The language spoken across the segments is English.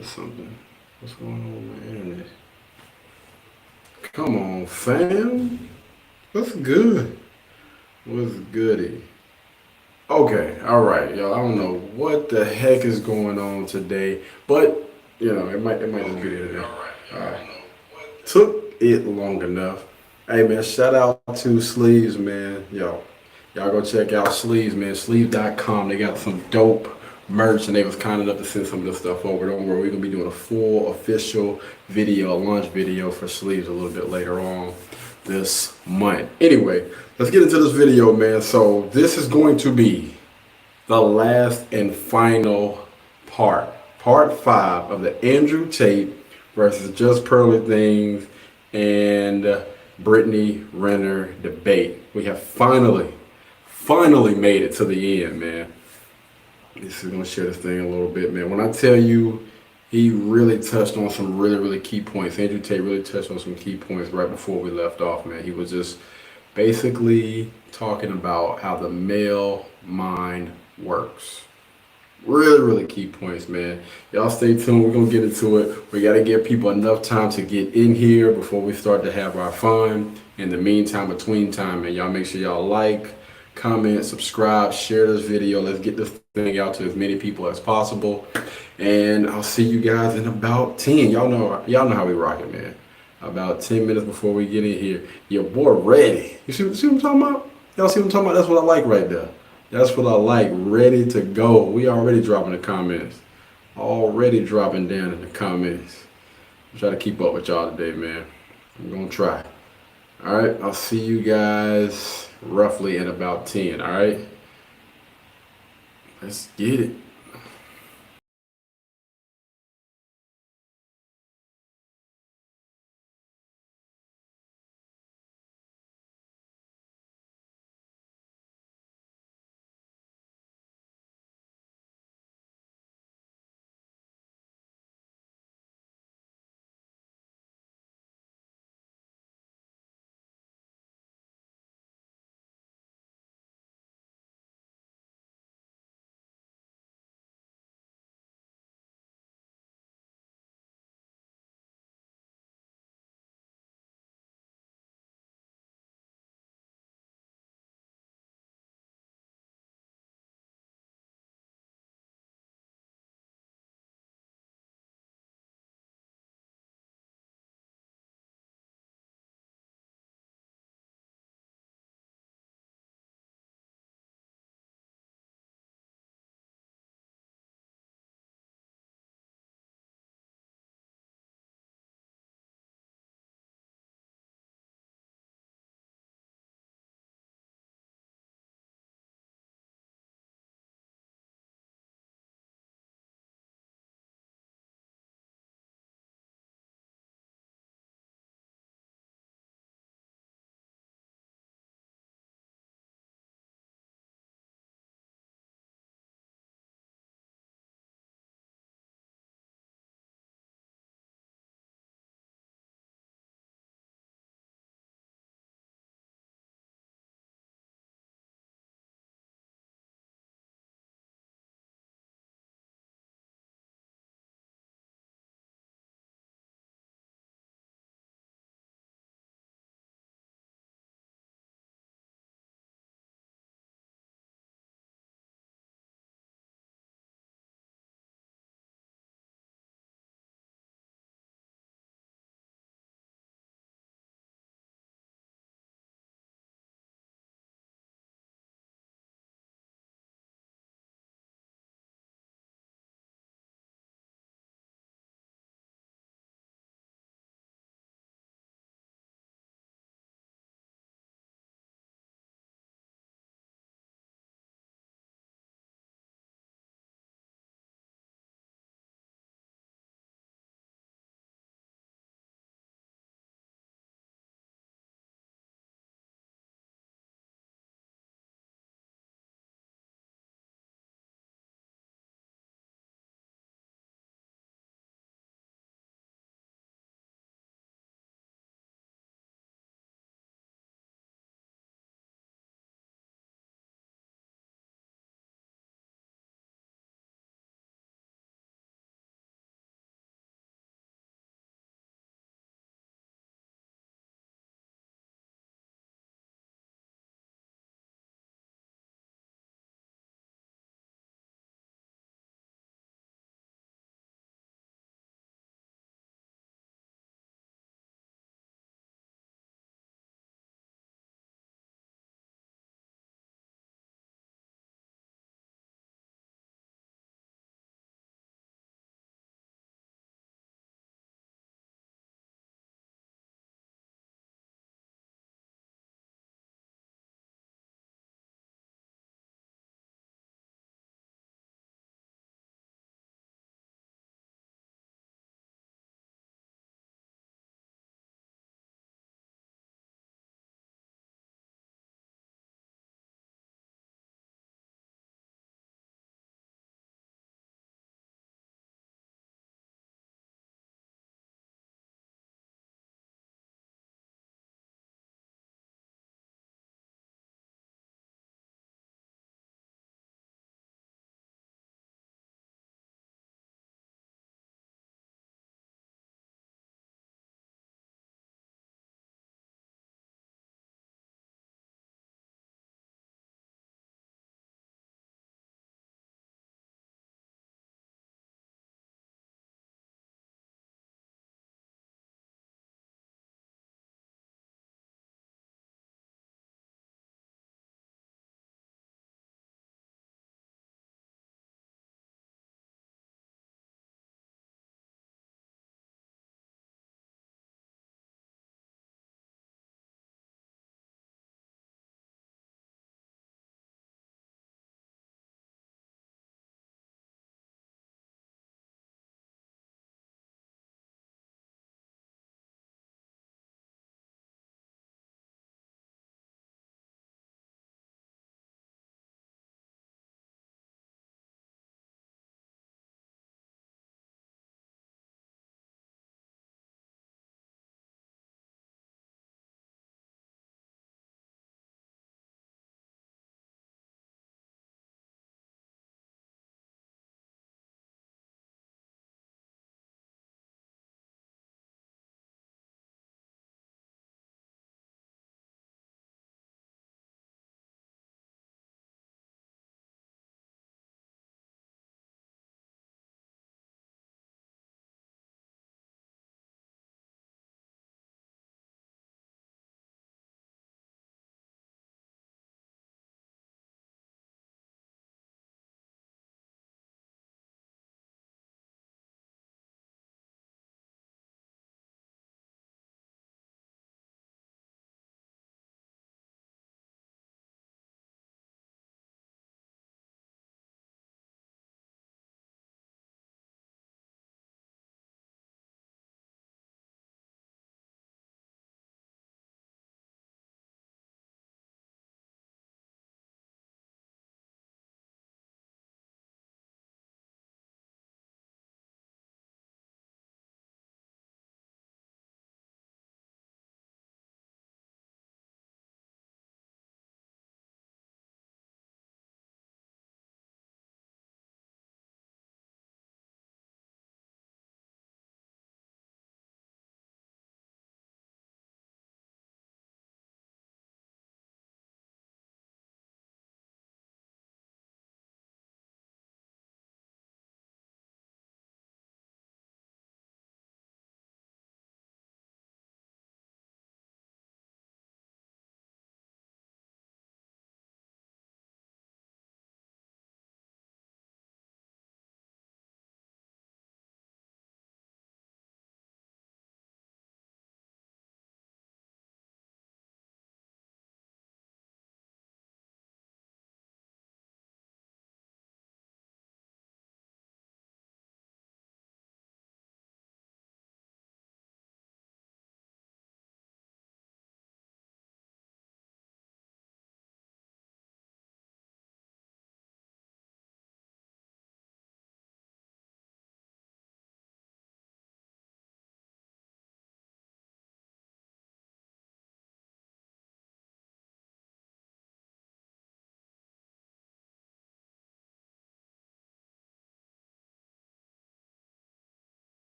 or something. What's going on with my internet? Come on, fam. What's good? What's goody? Okay, all right, y'all. I don't know what the heck is going on today, but it might just be the internet. All right. Took it long enough. Hey man, shout out to Sleeves, man. Y'all go check out Sleeves, man. Sleeves.com. They got some dope merch and they was kind enough to send some of this stuff over. Don't worry, we're gonna be doing a full official video, a launch video for Sleeves a little bit later on this month. Anyway, let's get into this video, man. So this is going to be the last and final part 5 of the Andrew Tate versus Just Pearly Things and Brittany Renner debate. We have finally made it to the end, man. This is gonna share this thing a little bit, man. When I tell you, he really touched on some really key points. Andrew Tate really touched on some key points right before we left off, man. He was just basically talking about how the male mind works. Really key points, man. Y'all stay tuned. We're gonna get into it. We gotta give people enough time to get in here before we start to have our fun. In the meantime, between time, man, y'all make sure y'all like, comment, subscribe, share this video. Let's get this thing out to as many people as possible. And I'll see you guys in about 10. Y'all know how we rock it, man. About 10 minutes before we get in here. Your boy ready. You see what I'm talking about? Y'all see what I'm talking about? That's what I like right there. That's what I like. Ready to go. We already dropping the comments. Already dropping down in the comments. I'm trying to keep up with y'all today, man. I'm gonna try. Alright, I'll see you guys roughly in about 10, alright? Let's get it.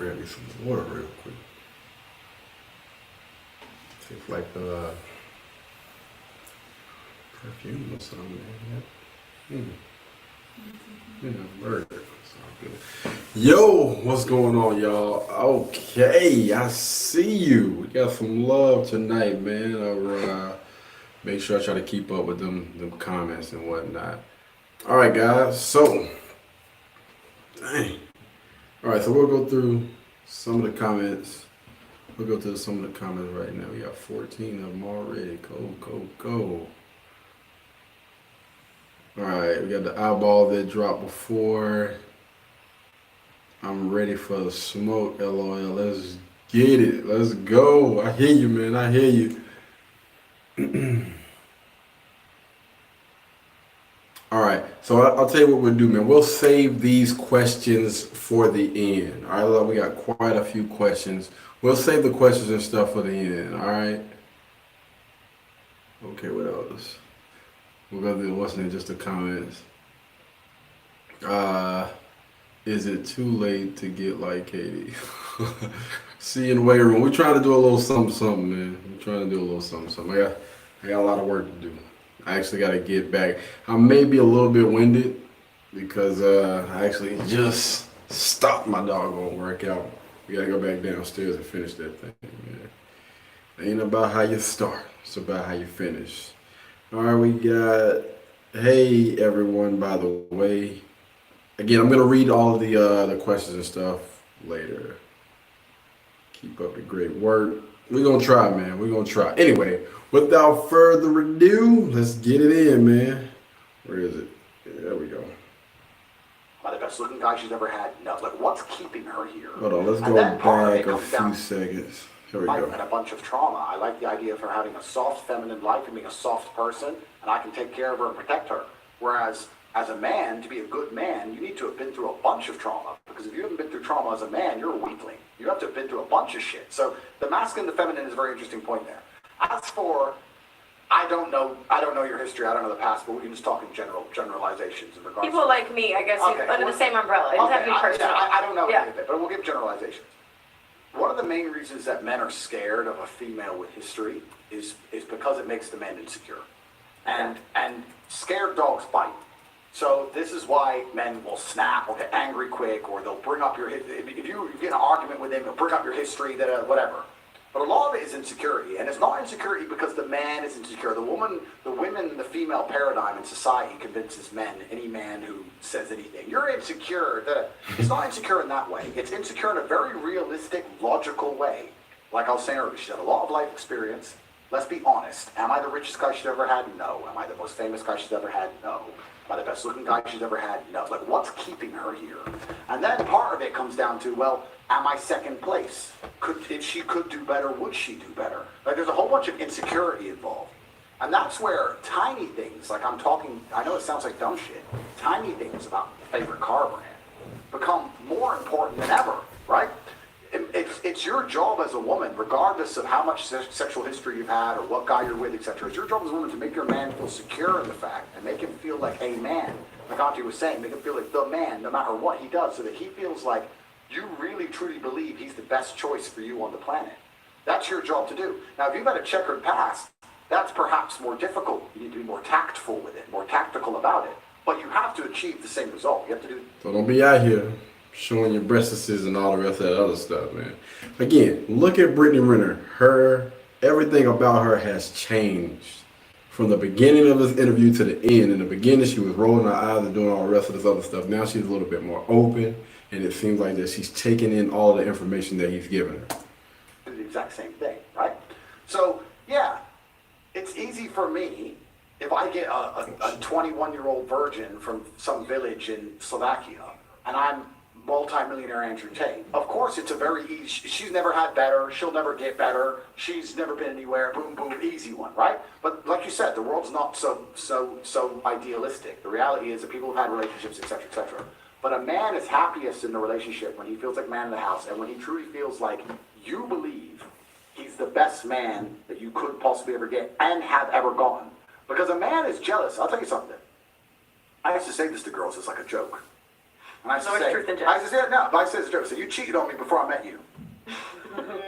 grab me some water real quick. Tastes like perfume or something. Yeah, burger. It's all good. Yo, what's going on, y'all? Okay, I see you. We got some love tonight, man. Make sure I try to keep up with them comments and whatnot. All right, guys. So, dang. All right, so we'll go through some of the comments. We'll go through some of the comments right now. We got 14 of them already. Go. All right, we got the eyeball that dropped before. I'm ready for the smoke, LOL. Let's get it. Let's go. I hear you, man. I hear you. All right, so I'll tell you what we'll do, man. We'll save these questions for the end. All right, we got quite a few questions. We'll save the questions and stuff for the end, all right? Okay, what else? We'll go through what's in just the comments. Is it too late to get like Katie? See you in the weight room. We're trying to do a little something, man. We're trying to do a little something. I got a lot of work to do. I actually got to get back. I may be a little bit winded because I actually just stopped my doggone workout. We got to go back downstairs and finish that thing, man. It ain't about how you start. It's about how you finish. All right, we got, hey, everyone, by the way. Again, I'm going to read all of the questions and stuff later. Keep up the great work. We're going to try, man. We're going to try. Anyway, without further ado, let's get it in, man. Where is it? Yeah, there we go. By the best looking guy she's ever had. No, like, what's keeping her here? Hold on, let's go back a few seconds. Here we go. And a bunch of trauma. I like the idea of her having a soft, feminine life and being a soft person, and I can take care of her and protect her. Whereas, as a man, to be a good man, you need to have been through a bunch of trauma. Because if you haven't been through trauma as a man, you're a weakling. You have to have been through a bunch of shit. So the masculine and the feminine is a very interesting point there. As for, I don't know your history, I don't know the past, but we can just talk in generalizations in regards people to like me, I guess, under the same umbrella. It doesn't have to be personal. I don't know any of it, but we'll give generalizations. One of the main reasons that men are scared of a female with history is because it makes the men insecure. And scared dogs bite. So this is why men will snap or get angry quick, or they'll bring up if you get in an argument with them, they'll bring up your history, whatever. But a lot of it is insecurity, and it's not insecurity because the man is insecure. The women, the female paradigm in society convinces men, any man who says anything, you're insecure. It's not insecure in that way. It's insecure in a very realistic, logical way. Like I was saying earlier, she had a lot of life experience. Let's be honest. Am I the richest guy she's ever had? No. Am I the most famous guy she's ever had? No. Am I the best looking guy she's ever had? No. Like, what's keeping her here? And then part of it comes down to, well, am I second place? If she could do better, would she do better? Like, there's a whole bunch of insecurity involved. And that's where tiny things, like I'm talking, I know it sounds like dumb shit, tiny things about favorite car brand become more important than ever, right? It's your job as a woman, regardless of how much sexual history you've had or what guy you're with, etc. It's your job as a woman to make your man feel secure in the fact and make him feel like a man. Like Auntie was saying, make him feel like the man, no matter what he does, so that he feels like you really truly believe he's the best choice for you on the planet. That's your job to do. Now, if you've had a checkered past, that's perhaps more difficult. You need to be more tactful with it, more tactical about it. But you have to achieve the same result. You have to do. So don't be out here showing your breasts and all the rest of that other stuff, man. Again, look at Brittany Renner. Everything about her has changed from the beginning of this interview to the end. In the beginning, she was rolling her eyes and doing all the rest of this other stuff. Now she's a little bit more open, and it seems like that she's taking in all the information that he's given her. Do the exact same thing, right? So, yeah, it's easy for me if I get a 21-year-old virgin from some village in Slovakia, and I'm multi-millionaire Andrew Tate. Of course, it's a very easy, she's never had better, she'll never get better, she's never been anywhere, boom, boom, easy one, right? But like you said, the world's not so idealistic. The reality is that people have had relationships, etc., etc. But a man is happiest in the relationship when he feels like man in the house, and when he truly feels like you believe he's the best man that you could possibly ever get and have ever gotten. Because a man is jealous. I'll tell you something. I used to say this to girls, it's like a joke. And I used to There's say, truth in I used to say, no, but I said it's true. So you cheated on me before I met you.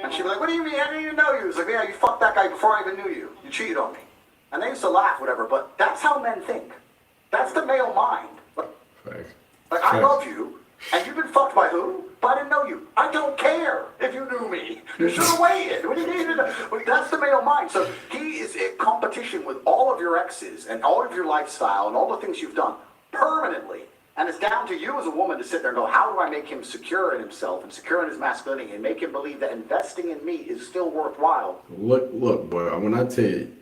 And she'd be like, what do you mean? I didn't even know you. It's like, yeah, you fucked that guy before I even knew you. You cheated on me. And they used to laugh, whatever, but that's how men think. That's the male mind. Facts. Like, I love you, and you've been fucked by who? But I didn't know you. I don't care if you knew me. You should have waited. What do you need to know? Well, that's the male mind. So he is in competition with all of your exes and all of your lifestyle and all the things you've done permanently. And it's down to you as a woman to sit there and go, how do I make him secure in himself and secure in his masculinity and make him believe that investing in me is still worthwhile? Look, boy, when I tell you,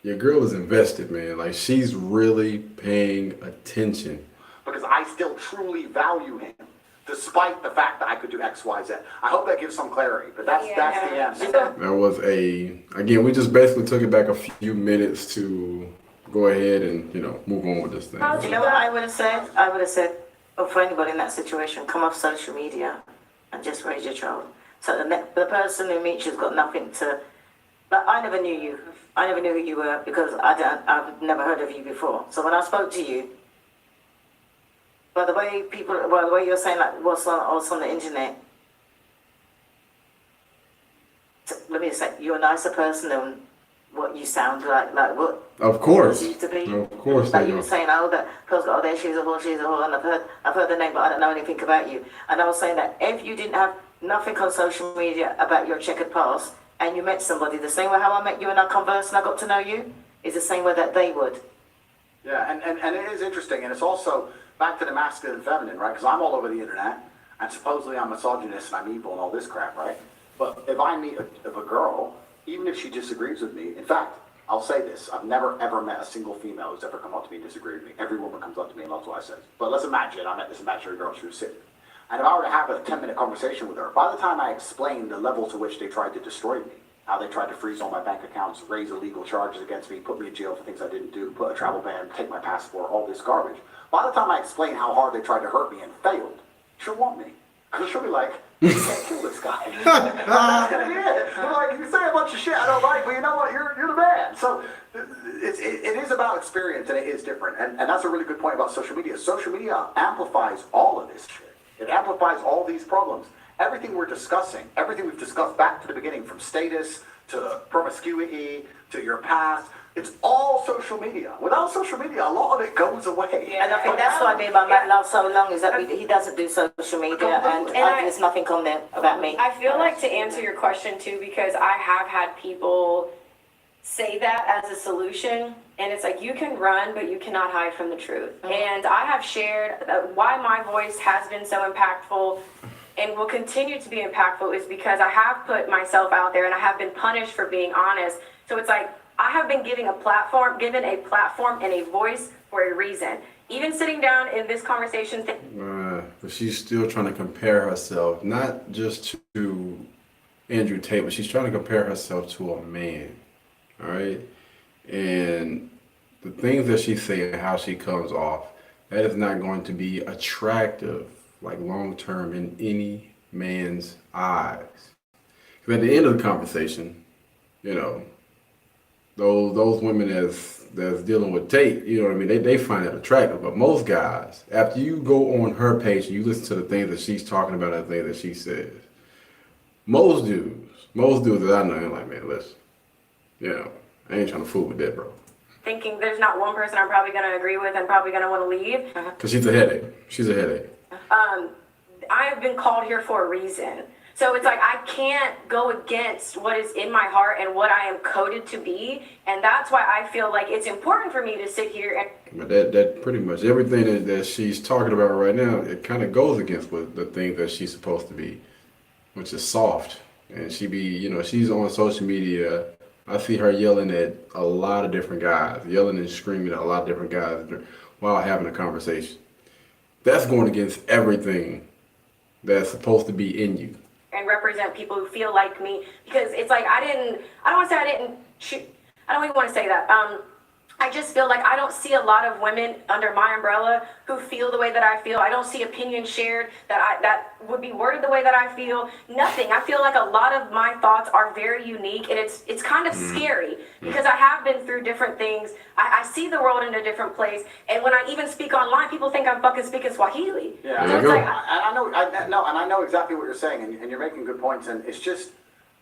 your girl is invested, man. Like, she's really paying attention. Because I still truly value him, despite the fact that I could do X, Y, Z. I hope that gives some clarity, but that's the answer. That was again, we just basically took it back a few minutes to go ahead and, move on with this thing. You know what I would have said? I would have said, for anybody in that situation, come off social media and just raise your child. So the person who meets you's got nothing to. But I never knew you. I never knew who you were because I've never heard of you before. So when I spoke to you, by the way the way you're saying like what's on the internet, let me just say, you're a nicer person than what you sound like what Of course. you used to be. Of course. Like you were saying, that girl's got, there, she's a whore, and I've heard the name, but I don't know anything about you. And I was saying that if you didn't have nothing on social media about your checkered past, and you met somebody the same way how I met you and I conversed and I got to know you, is the same way that they would. Yeah, and it is interesting, and it's also back to the masculine and feminine, right? Because I'm all over the internet, and supposedly I'm misogynist and I'm evil and all this crap, right? But if I meet a girl, even if she disagrees with me, in fact, I'll say this, I've never ever met a single female who's ever come up to me and disagreed with me. Every woman comes up to me and loves what I said. But let's imagine I met this imaginary girl, she was sitting. And if I were to have a 10-minute conversation with her, by the time I explained the level to which they tried to destroy me, how they tried to freeze all my bank accounts, raise illegal charges against me, put me in jail for things I didn't do, put a travel ban, take my passport, all this garbage. By the time I explain how hard they tried to hurt me and failed, she'll want me. Because she'll be like, you can't kill this guy. That's going to be it. They're like, you say a bunch of shit I don't like, but you know what, you're the man. So it is about experience, and it is different. And that's a really good point about social media. Social media amplifies all of this shit. It amplifies all these problems. Everything we're discussing, everything we've discussed back to the beginning, from status to promiscuity to your past, it's all social media. Without social media, a lot of it goes away. Yeah, and I think that's why me and my man love so long is that he doesn't do social media and there's nothing on there about me. I feel like to answer your question too, because I have had people say that as a solution, and it's like you can run, but you cannot hide from the truth. And I have shared why my voice has been so impactful and will continue to be impactful is because I have put myself out there and I have been punished for being honest. So it's like I have been given a platform and a voice for a reason. Even sitting down in this conversation. But she's still trying to compare herself, not just to Andrew Tate, but she's trying to compare herself to a man. All right? And the things that she says and how she comes off, that is not going to be attractive, like long term, in any man's eyes. Because at the end of the conversation, those women that's dealing with Tate, they find it attractive. But most guys, after you go on her page and you listen to the things that she's talking about and the things that she says, most dudes that I know, are like, man, listen, I ain't trying to fool with that, bro. Thinking there's not one person I'm probably going to agree with and probably going to want to leave. Because she's a headache. She's a headache. I have been called here for a reason. So it's like I can't go against what is in my heart and what I am coded to be. And that's why I feel like it's important for me to sit here and... But that pretty much everything that she's talking about right now, it kind of goes against what the thing that she's supposed to be, which is soft. And she's on social media. I see her yelling at a lot of different guys, yelling and screaming at a lot of different guys while having a conversation. That's going against everything that's supposed to be in you. And represent people who feel like me, because it's like I don't want to say I didn't shoot. I don't even want to say that. I just feel like I don't see a lot of women under my umbrella who feel the way that I feel. I don't see opinions shared that would be worded the way that I feel. Nothing. I feel like a lot of my thoughts are very unique, and it's kind of scary because I have been through different things. I see the world in a different place, and when I even speak online, people think I'm fucking speaking Swahili. Yeah, So it's like, I know exactly what you're saying, and you're making good points. And it's just,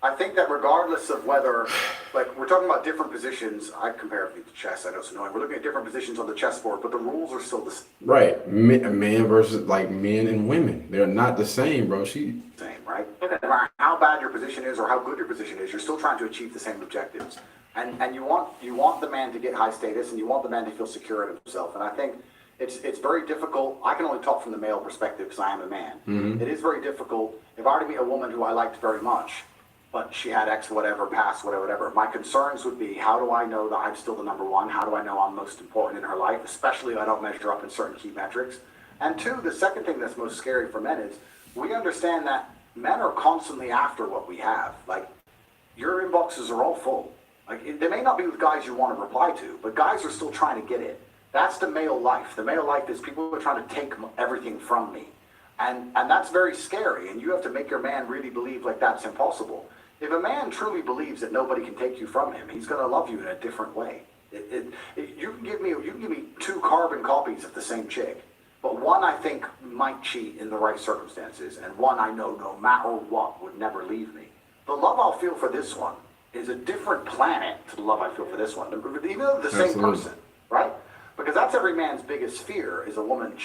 I think that regardless of whether, like, we're talking about different positions. I compare it to chess. I know it's annoying. We're looking at different positions on the chessboard, but the rules are still the Right, man versus like men and women. They're not the same, bro. same, right? No matter how bad your position is or how good your position is, you're still trying to achieve the same objectives. And you want the man to get high status, and you want the man to feel secure in himself. And I think it's very difficult. I can only talk from the male perspective because I am a man. It is very difficult if I were to meet a woman who I liked very much, but she had X whatever, past whatever. My concerns would be, how do I know that I'm still the number one? How do I know I'm most important in her life, especially if I don't measure up in certain key metrics? And two, the second thing that's most scary for men is we understand that men are constantly after what we have. Like, your inboxes are all full. Like, they may not be with guys you want to reply to, but guys are still trying to get it. That's the male life. The male life is people are trying to take everything from me. And that's very scary, and you have to make your man really believe like that's impossible. If a man truly believes that nobody can take you from him, he's going to love you in a different way. You can give me 2 carbon copies of the same chick, but one I think might cheat in the right circumstances, and one I know no matter what would never leave me. The love I'll feel for this one is a different planet to the love I feel for this one, even though they're the same person, right? Because that's every man's biggest fear, is a woman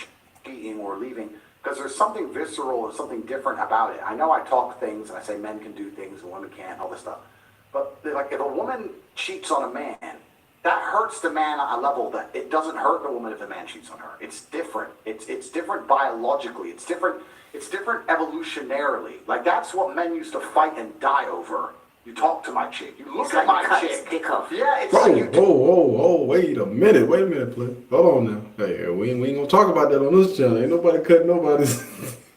cheating or leaving. Because there's something visceral or something different about it. I know I talk things and I say men can do things and women can't, all this stuff. But like, if a woman cheats on a man, that hurts the man at a level that it doesn't hurt the woman if the man cheats on her. It's different. It's different biologically. It's different evolutionarily. Like, that's what men used to fight and die over. You talk to my chick. You look at my chick. Dick off. Yeah, it's Oh, like wait a minute, play. Hold on now. Hey, we ain't gonna talk about that on this channel. Ain't nobody cutting nobody's.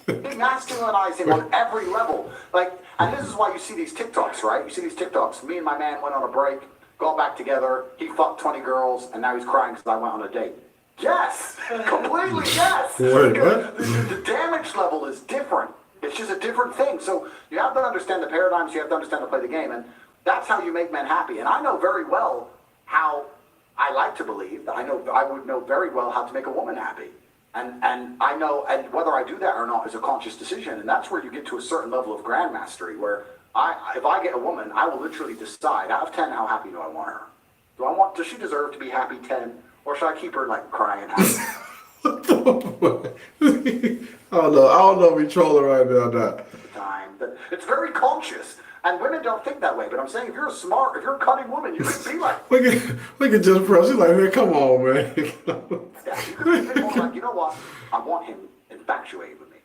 masculinizing on every level. Like, and this is why you see these TikToks, right? You see these TikToks. Me and my man went on a break, got back together. He fucked 20 girls, and now he's crying because I went on a date. Yes, completely yes. Wait, what? The damage level is different. It's just a different thing. So you have to understand the paradigms. You have to understand to play the game, and that's how you make men happy. And I know very well how I like to believe that I would know very well how to make a woman happy. And I know, and whether I do that or not is a conscious decision. And that's where you get to a certain level of grandmastery, where if I get a woman, I will literally decide out of 10 how happy do I want her. Does she deserve to be happy 10, or should I keep her like crying happy? I don't know if we trolling right now or not. Time. It's very conscious. And women don't think that way, but I'm saying if you're a cunning woman, you can be like. Look at Just Pro. She's like, man, come on, man. Yeah, you could be a bit more like, you know what? I want him infatuated with me.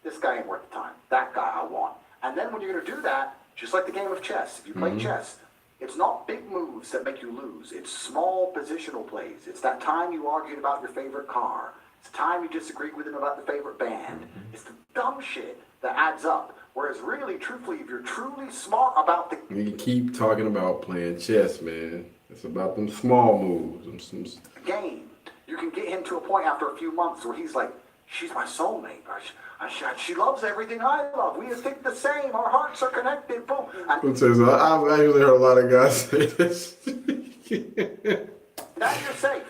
This guy ain't worth the time. That guy I want. And then when you're going to do that, just like the game of chess, if you play chess, it's not big moves that make you lose. It's small positional plays. It's that time you argued about your favorite car. It's the time you disagreed with him about the favorite band. It's the dumb shit that adds up. Whereas really, truthfully, if you're truly smart about the We keep talking about playing chess, man. It's about them small moves. game, you can get him to a point after a few months where he's like, she's my soulmate. She loves everything I love. We think the same. Our hearts are connected. Boom. And I've actually heard a lot of guys say this. now you're safe.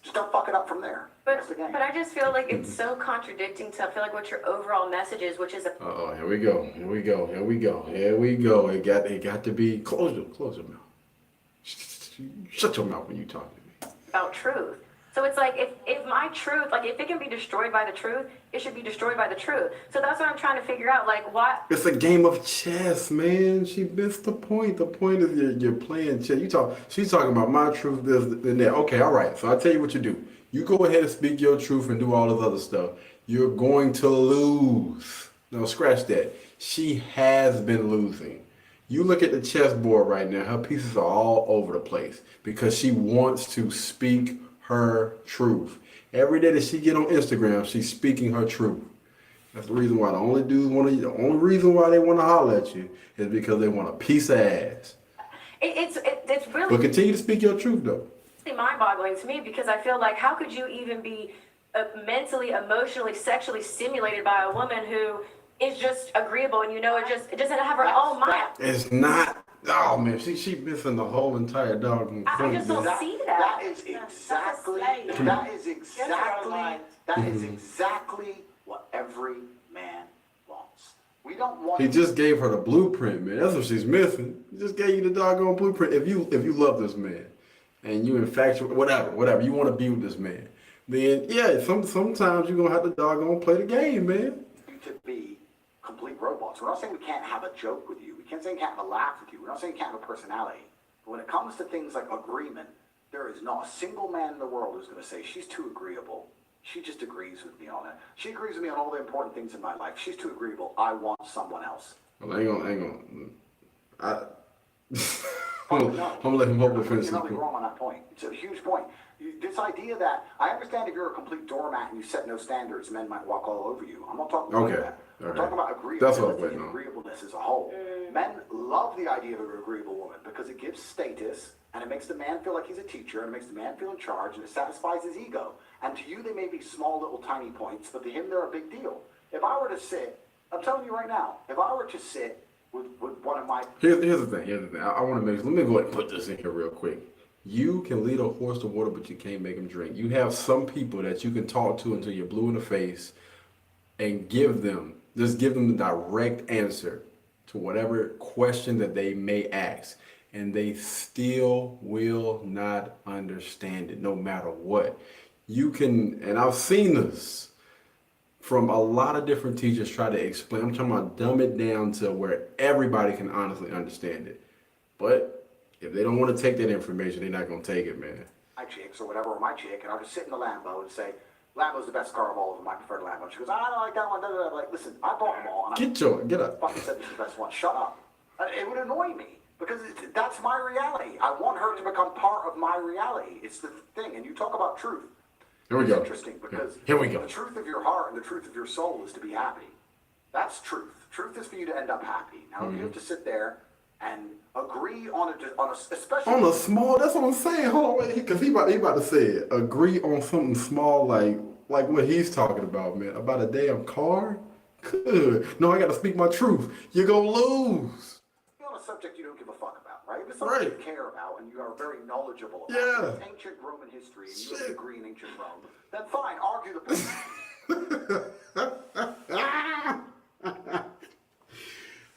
Just don't fuck it up from there. That's the game. But I just feel like it's so contradicting to, I feel like, what your overall message is, which is Oh, here we go. It got to be close your mouth. Shut your mouth when you talk to me. about truth. So it's like, if my truth, like, if it can be destroyed by the truth, it should be destroyed by the truth. So that's what I'm trying to figure out, like, what? It's a game of chess, man. She missed the point. The point is you're playing chess. She's talking about my truth, this and that. Okay, all right. So I'll tell you what you do. You go ahead and speak your truth and do all this other stuff. You're going to lose. No, scratch that. She has been losing. You look at the chessboard right now. Her pieces are all over the place because she wants to speak her truth. Every day that she get on Instagram, she's speaking her truth. That's the reason why the only reason why they want to holler at you is because they want a piece of ass. It's really. But continue to speak your truth though. mind-boggling to me because I feel like how could you even be mentally, emotionally, sexually stimulated by a woman who is just agreeable and it doesn't have her own mind. It's not. Oh man, she missing the whole entire doggone I point, just don't man. see that. That is exactly what every man wants. We don't want. He just gave her the blueprint, man. That's what she's missing. He just gave you the doggone blueprint. If you love this man, and you infatuated, whatever, you want to be with this man, then yeah, sometimes you're gonna have to doggone play the game, man. To be complete robots. We're not saying we can't have a joke with you. We can't say we can't have a laugh with you. We're not saying we can't have a personality. But when it comes to things like agreement, there is not a single man in the world who's going to say she's too agreeable. She just agrees with me on it. She agrees with me on all the important things in my life. She's too agreeable. I want someone else. Well, hang on. I'm gonna let him hopefully finish You're his not point. wrong on that point. It's a huge point. This idea that I understand if you're a complete doormat and you set no standards, men might walk all over you. I'm not talking about Okay, that. I'm okay. talking about That's what I'm agreeability waiting and on. agreeableness as a whole. Men love the idea of an agreeable woman because it gives status and it makes the man feel like he's a teacher and it makes the man feel in charge and it satisfies his ego. And to you, they may be small, little, tiny points, but to him, they're a big deal. If I were to sit, I'm telling you right now, if I were to sit with one of my... Here's the thing. I want to let me go ahead and put this in here real quick. You can lead a horse to water, but you can't make him drink. You have some people that you can talk to until you're blue in the face and give them the direct answer to whatever question that they may ask. And they still will not understand it no matter what. You can, and I've seen this from a lot of different teachers try to explain. I'm talking about dumb it down to where everybody can honestly understand it. But if they don't want to take that information, they're not going to take it, man. my chicks or whatever, or my chick, and I'll just sit in the Lambo and say, Lambo's the best car of all of them, my preferred Lambo. She goes, I don't like that one. Da, da, da. I'm like, listen, I bought them all. And Get up. fucking said this is the best one. Shut up. It would annoy me because that's my reality. I want her to become part of my reality. It's the thing. And you talk about truth. Here we It's go. interesting because Here we go. the truth of your heart and the truth of your soul is to be happy. That's truth. Truth is for you to end up happy. Now, if you have to sit there and agree on a especially On a small, that's what I'm saying. Hold on, because he about to say it. Agree on something small like what he's talking about, man. About a damn car? Good. No, I got to speak my truth. You're going to lose. on a subject you don't give a fuck about, right? If it's something Right. you care about and you are very knowledgeable about Yeah. it's ancient Roman history and you Shit. don't agree in ancient Rome, then fine, argue the point.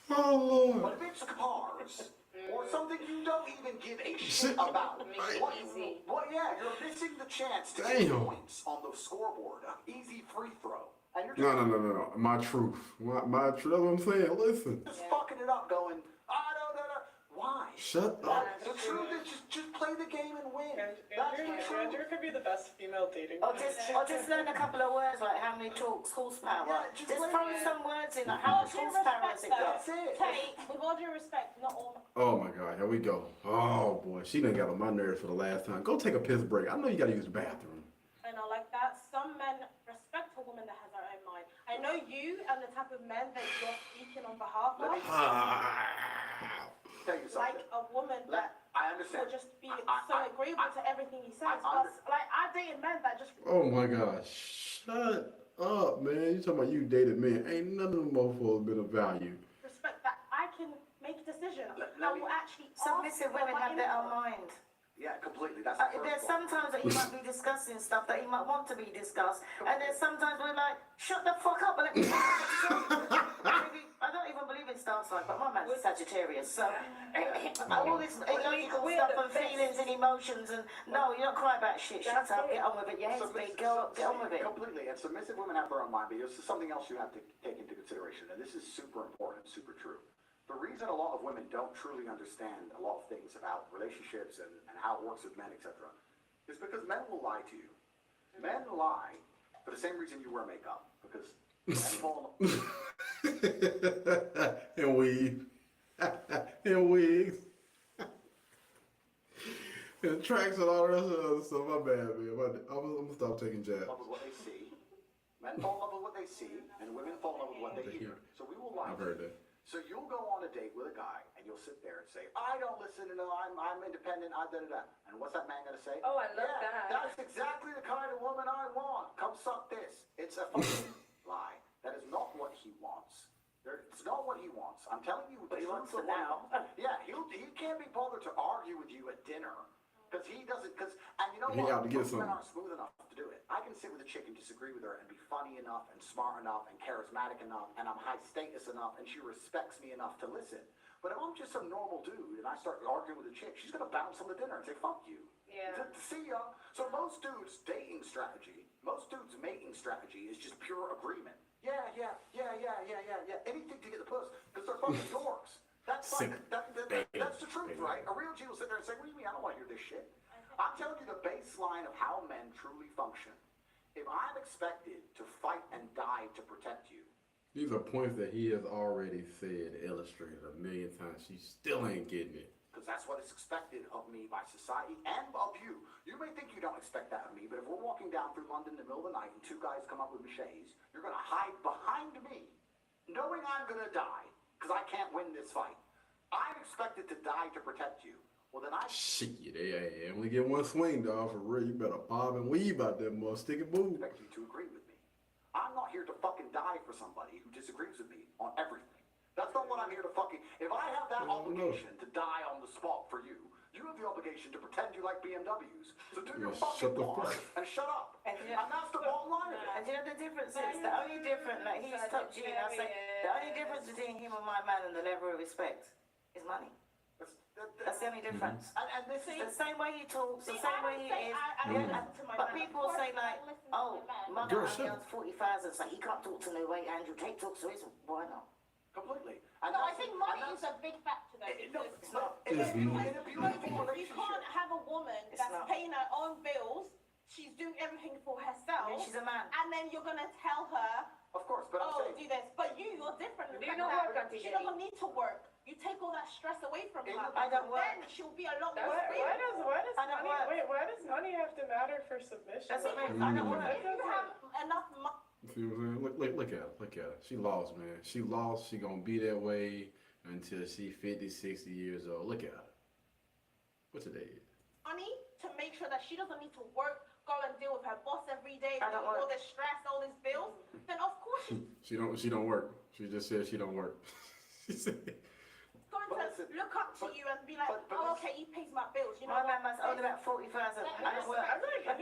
Oh, Lord. But if it's cars or something you don't even give a shit Shit. about, Easy. yeah, you're missing the chance to Damn. get points on the scoreboard, an easy free throw. And you're just, No. My truth. My truth. That's what I'm saying. Listen. just fucking it up going, no. Why? Shut The up. truth is just play the game and win. That's the Andrew truth. could be the best female dating. Or just learn a couple of words like how many talks horsepower. Yeah, just just learn throw it. some words in like how much horsepower has it got? That's it. Tate, with all due respect, not all. Oh, my God. Here we go. Oh, boy. She done got on my nerves for the last time. Go take a piss break. I know you got to use the bathroom. I know, like that. Some men respect a woman that has her own mind. I know you and the type of men that you're speaking on behalf Let me of, tell you something. like a woman that I understand. will just be I- so agreeable to everything he says. I But like I've dated men that just Oh, my God. Shut up, man. You talking about you dated men. Ain't none of them mofos been of value. respect that I can make decisions. Let I me- will actually Submissive ask women for have their own input. mind. Yeah, completely. That's the first There's one. sometimes that you might be discussing stuff that you might want to be discussed, and there's sometimes we're like, shut the fuck up and let me. I don't even believe in star sign, but my man's Sagittarius, so all this illogical we're stuff the and best. feelings and emotions, and no, you don't cry about shit. Shut up, get on with it. Your head's Submissive- big, go get on with it. Completely. And submissive women have their own mind, but this is something else you have to take into consideration, and this is super important, super true. The reason a lot of women don't truly understand a lot of things about relationships and how it works with men, etc., is because men will lie to you. Men lie for the same reason you wear makeup, because men fall And weave. And wigs. And tracks and all the rest of the other stuff. My bad, man. I'm going to stop taking in jabs. love with what they see. Men fall in love with what they see, and women fall in love with what they hear. So we will lie. I've to heard you. that. So you'll go on a date with a guy and you'll sit there and say, I don't listen to no, I'm independent, I da-da-da. And what's that man gonna say? Oh, I love that. That's exactly the kind of woman I want. Come suck this. It's a fucking lie. That is not what he wants. It's not what he wants. I'm telling you. But he wants truth it of now. what- Yeah, he can't be bothered to argue with you at dinner. Because he doesn't, and you know He what? out to get Most men something. aren't smooth enough to do it. I can sit with a chick and disagree with her and be funny enough and smart enough and charismatic enough and I'm high status enough and she respects me enough to listen. But if I'm just some normal dude and I start arguing with a chick, she's going to bounce on the dinner and say, fuck you. Yeah. See ya. So most dudes' dating strategy, most dudes' mating strategy is just pure agreement. Yeah. Anything to get the puss because they're fucking dorks. That's like, that's the truth, right? A real G will sit there and say, what do you mean? I don't want to hear this shit. I'm telling you the baseline of how men truly function. If I'm expected to fight and die to protect you, These are points that he has already said, illustrated a million times. She still ain't getting it. because that's what is expected of me by society and of you. You may think you don't expect that of me, but if we're walking down through London in the middle of the night and two guys come up with machetes, you're going to hide behind me, knowing I'm going to die because I can't win this fight. I'm expected to die to protect you. Well, then I Shit, they only get one swing, dog. For real, you better bob and weave out that mother stick and move. expect you to agree with me. I'm not here to fucking die for somebody who disagrees with me on everything. That's not what I'm here to fucking... If I have that obligation to die on the spot for you, you have the obligation to pretend you like BMWs. So do your Yeah, fucking shut the part fuck. and shut up. And And, yeah. that's the bottom line of it. And you know the difference is, the only difference, like he's top G, and I say, the only difference between him and my man and the level of respect is money. That's the only difference. And this The is... same way he talks, the See, same I way don't he say- is. I don't Yeah, listen to my but man. people Of course say I like, don't listen to oh, my man. mother Girl, only shut earns 40,000, so he can't talk to no way Andrew Tate talks to his. Why not? Completely. No, I think money is a big factor there. No, Because it's not. It's In not. a beautiful you relationship. can't have a woman It's that's not. paying her own bills, she's doing everything for herself. Yeah, she's a man. And then you're going to tell her, Of course, but I'm oh, saying... do this. But you're different. You The fact don't that work, Auntie She Jenny. doesn't need to work. You take all that stress away from her. I don't work. Then she'll be a lot more That's- stable. Why does I don't money? work. Wait, why does money have to matter for submission? That's what I mean. I don't work. If you have enough money, See what I'm saying? Look at her. Look at her. She lost, man. She lost. She gonna be that way until she 50, 60 years old. Look at her. What's her age? money to make sure that she doesn't need to work, go and deal with her boss every day, I don't all work. this stress, all these bills, then of course she's She don't work. She just said she don't work. She said, going But to listen, look up to but- you and be like, but oh, listen. okay, he pays my bills. You know My what? man must own about 40,000. I don't work. I'm like, I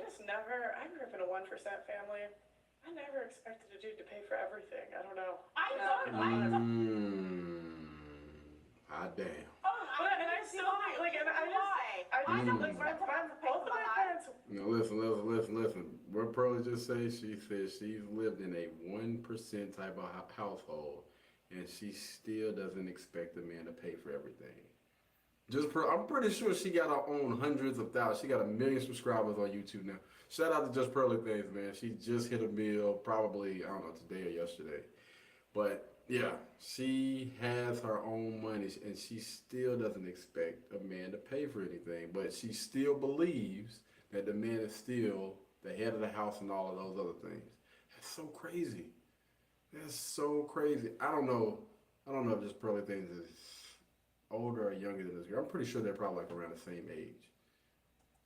just never. I grew up in a 1% family. I never expected a dude to pay for everything. I don't know. I don't. hot damn. But and I still like, and I just like both of my parents. Now listen. What Pearlie just say? She said she's lived in a 1% type of household, and she still doesn't expect a man to pay for everything. I'm pretty sure she got her own hundreds of thousands. She got 1 million subscribers on YouTube now. Shout out to Just Pearly Things, man. She just hit a mill probably, I don't know, today or yesterday. But yeah, she has her own money and she still doesn't expect a man to pay for anything. But she still believes that the man is still the head of the house and all of those other things. That's so crazy. That's so crazy. I don't know if Just Pearly Things is older or younger than this girl. I'm pretty sure they're probably like around the same age.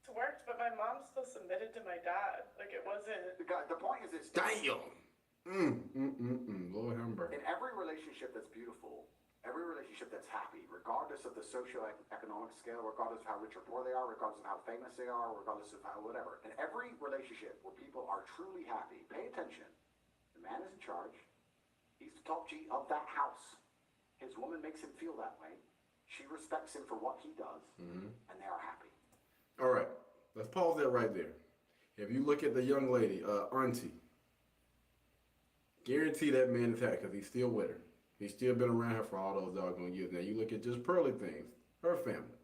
It's worked, but my mom still submitted to my dad. Like it wasn't. The point is this. Damn! Lord have mercy. In every relationship that's beautiful, every relationship that's happy, regardless of the socioeconomic scale, regardless of how rich or poor they are, regardless of how famous they are, regardless of how whatever, in every relationship where people are truly happy, pay attention. The man is in charge. He's the top G of that house. His woman makes him feel that way. She respects him for what he does, and they are happy. All right, let's pause that right there. If you look at the young lady, Auntie, guarantee that man is happy because he's still with her. He's still been around her for all those doggone years. Now you look at Just Pearly Things, her family.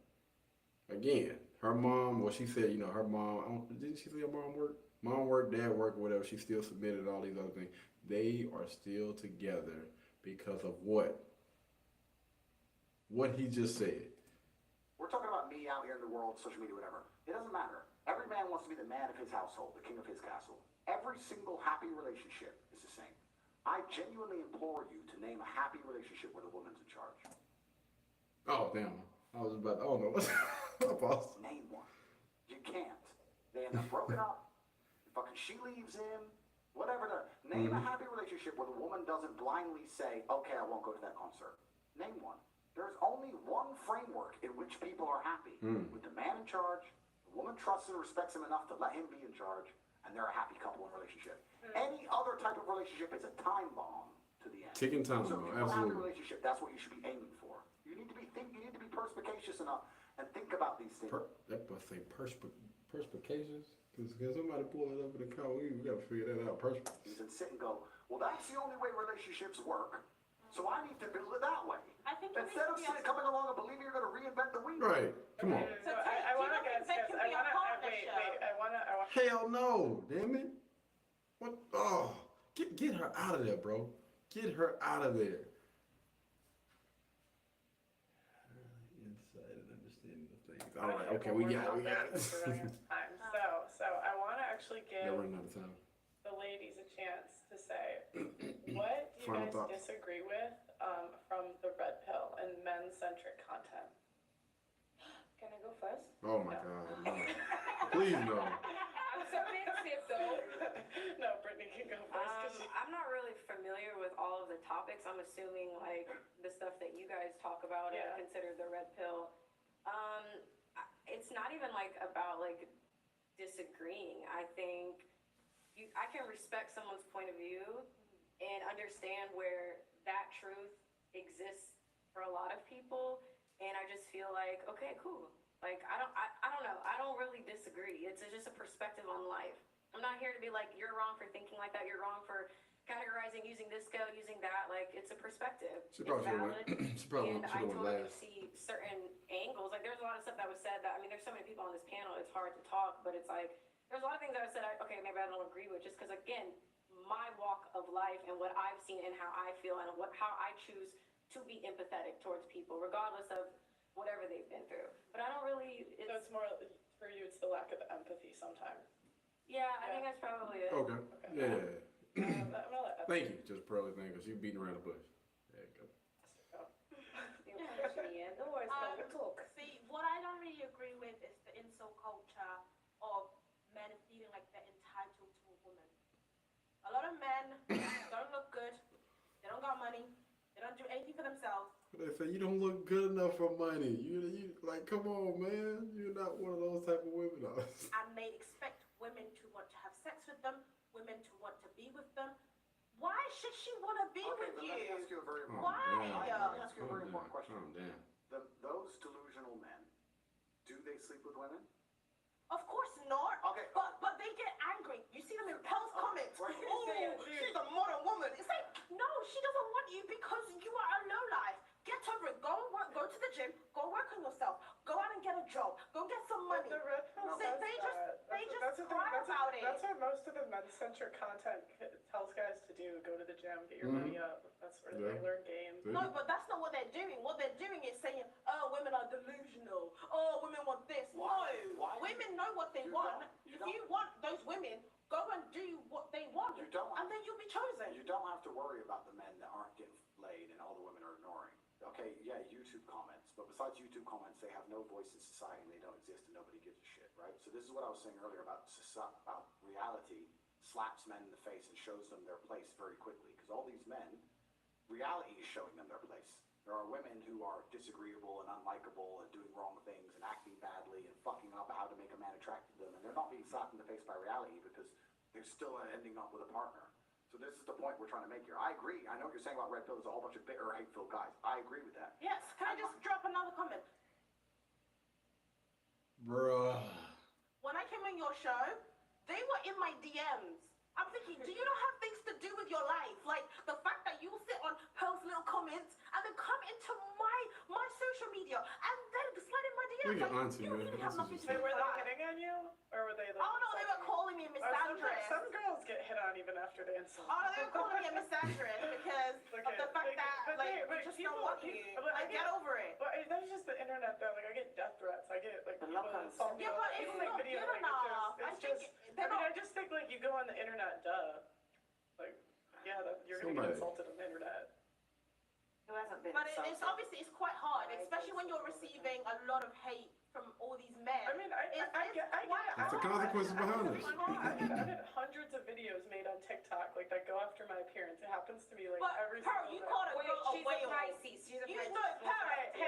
Again, her mom, well, she said, her mom, didn't she say her mom worked? Mom worked, dad worked, or whatever. She still submitted all these other things. They are still together because of what? What he just said. We're talking about me out here in the world, social media, whatever. It doesn't matter. Every man wants to be the man of his household, the king of his castle. Every single happy relationship is the same. I genuinely implore you to name a happy relationship where the woman's in charge. Oh, damn. I was about to, oh no, what's boss? Name one. You can't. They end up broken up. Fucking she leaves him. Whatever. Name a happy relationship where the woman doesn't blindly say, okay, I won't go to that concert. Name one. There's only one framework in which people are happy. With the man in charge, the woman trusts and respects him enough to let him be in charge, and they're a happy couple and relationship. Any other type of relationship is a time bomb to the end. Ticking time so bomb, if you have a absolutely. relationship, that's what you should be aiming for. You need to be perspicacious enough and think about these things. That must say perspicacious? Because somebody pull it up in the car, we got to figure that out. And sit and go, well, that's the only way relationships work. So I need to build it that way. I think instead of coming along and believing you're going to reinvent the wheel. Right. Come on. So I want to guys, wait, I want to. Hell no, damn it. What? Oh, get her out of there, bro. Get her out of there. Insight and understanding of things. All right, okay, we got it. So I want to actually Yeah, give running out of time. the ladies a chance to say, what do you Final guys thoughts. disagree with from the red pill and men-centric content? Can I go first? Oh my God. No. Please no. I'm so sensitive though. No, Brittany can go first. 'Cause she- I'm not really familiar with all of the topics. I'm assuming like the stuff that you guys talk about Yeah. and consider the red pill. It's not even like about like disagreeing. I think I can respect someone's point of view and understand where that truth exists for a lot of people. And I just feel like, okay, cool. Like, I don't know. I don't really disagree. It's just a perspective on life. I'm not here to be like, you're wrong for thinking like that. You're wrong for categorizing, using this scale, using that. Like, it's a perspective. She probably It's should've valid. went- And I should've went totally last. see certain angles. Like, there's a lot of stuff that was said that, I mean, there's so many people on this panel, it's hard to talk, but it's like, there's a lot of things that I said, okay, maybe I don't agree with, just because, again, my walk of life and what I've seen and how I feel and how I choose to be empathetic towards people, regardless of whatever they've been through. But I don't really, So it's more, for you, it's the lack of empathy sometimes. yeah, I think that's probably it. Okay. Yeah. I'm gonna let Thank you, just Pearly thing, because you beating around the bush. There you go. You're punching me in. Don't worry, Scott, we'll talk. See, what I don't really agree with is the insult culture of men feeling like they're entitled to a woman. A lot of men don't look good, they don't got money, they don't do anything for themselves. They say you don't look good enough for money. You like, come on, man. You're not one of those type of women. And they expect women to want to have sex with them, women to want to be with them. Why should she want to be Okay, with but let me ask you? you a very important Why? Let me ask you a very important Calm question. down. Those delusional men, do they sleep with women? Of course not. Okay. But they get angry. You see them in Pell's comments. right. Oh, she's a modern woman. It's like, no, she doesn't want you because you are a lowlife. Get over it. Go and work. Go to the gym. Go work on yourself. Go out and get a job. Go get some money. The red pill They- says they just- that. they That's- just that's the thing, cry about it. That's what most of the men-centric content tells guys to do. Go to the gym, get your money up. That's where they Yeah. learn games. Yeah. No, but that's not what they're doing. What they're doing is saying, oh, women are delusional. Oh, women want this. Why? No. Why? Women know what they You want. don't. You If don't. you want those women, go and do what they want. You don't. And then you'll be chosen. You don't have to worry about the men that aren't getting laid and all the women are ignoring. Okay, yeah, YouTube comments, but besides YouTube comments, they have no voice in society and they don't exist and nobody gives a shit, right? So this is what I was saying earlier about reality slaps men in the face and shows them their place very quickly, because all these men, reality is showing them their place. There are women who are disagreeable and unlikable and doing wrong things and acting badly and fucking up how to make a man attracted to them, and they're not being slapped in the face by reality because they're still ending up with a partner. So this is the point we're trying to make here. I agree. I know what you're saying about red pill is a whole bunch of bitter, hate-filled guys. I agree with that. Yes, can I just drop another comment? Bruh. When I came on your show, they were in my DMs. I'm thinking, do you not have things to do with your life? Like the fact that you will sit on Pearl's little comments and then come into my social media and then slide in my DMs. Look at Like, Auntie, you man. really have nothing Auntie's to do Were with they that. hitting on you? Or were they like... Oh no, they were calling me Miss Andress. Some girls get hit on even after they insult. Oh no, they were calling me a Miss Andress because of the fact that we just don't want you. Like, get over it. But that's just the internet though. Like I get death threats. I get like people Lockouts. insult me. Yeah, but it's Even, like, not video good enough. languages. I It's think just. they're I mean, not- I just think like you go on the internet, duh. Like, yeah, you're getting Somebody. insulted on the internet. Who hasn't been But it's insulted? obviously it's quite hard, especially when you're receiving a lot of hate from all these men. I mean, I get it. That's the consequences behind this. I get hundreds of videos made on TikTok like that go after my appearance. It happens to me like But every Pearl, single you day. called a Wait, girl a she's a whale. Pisces. She's a You Pisces. know, Pearl, Hey,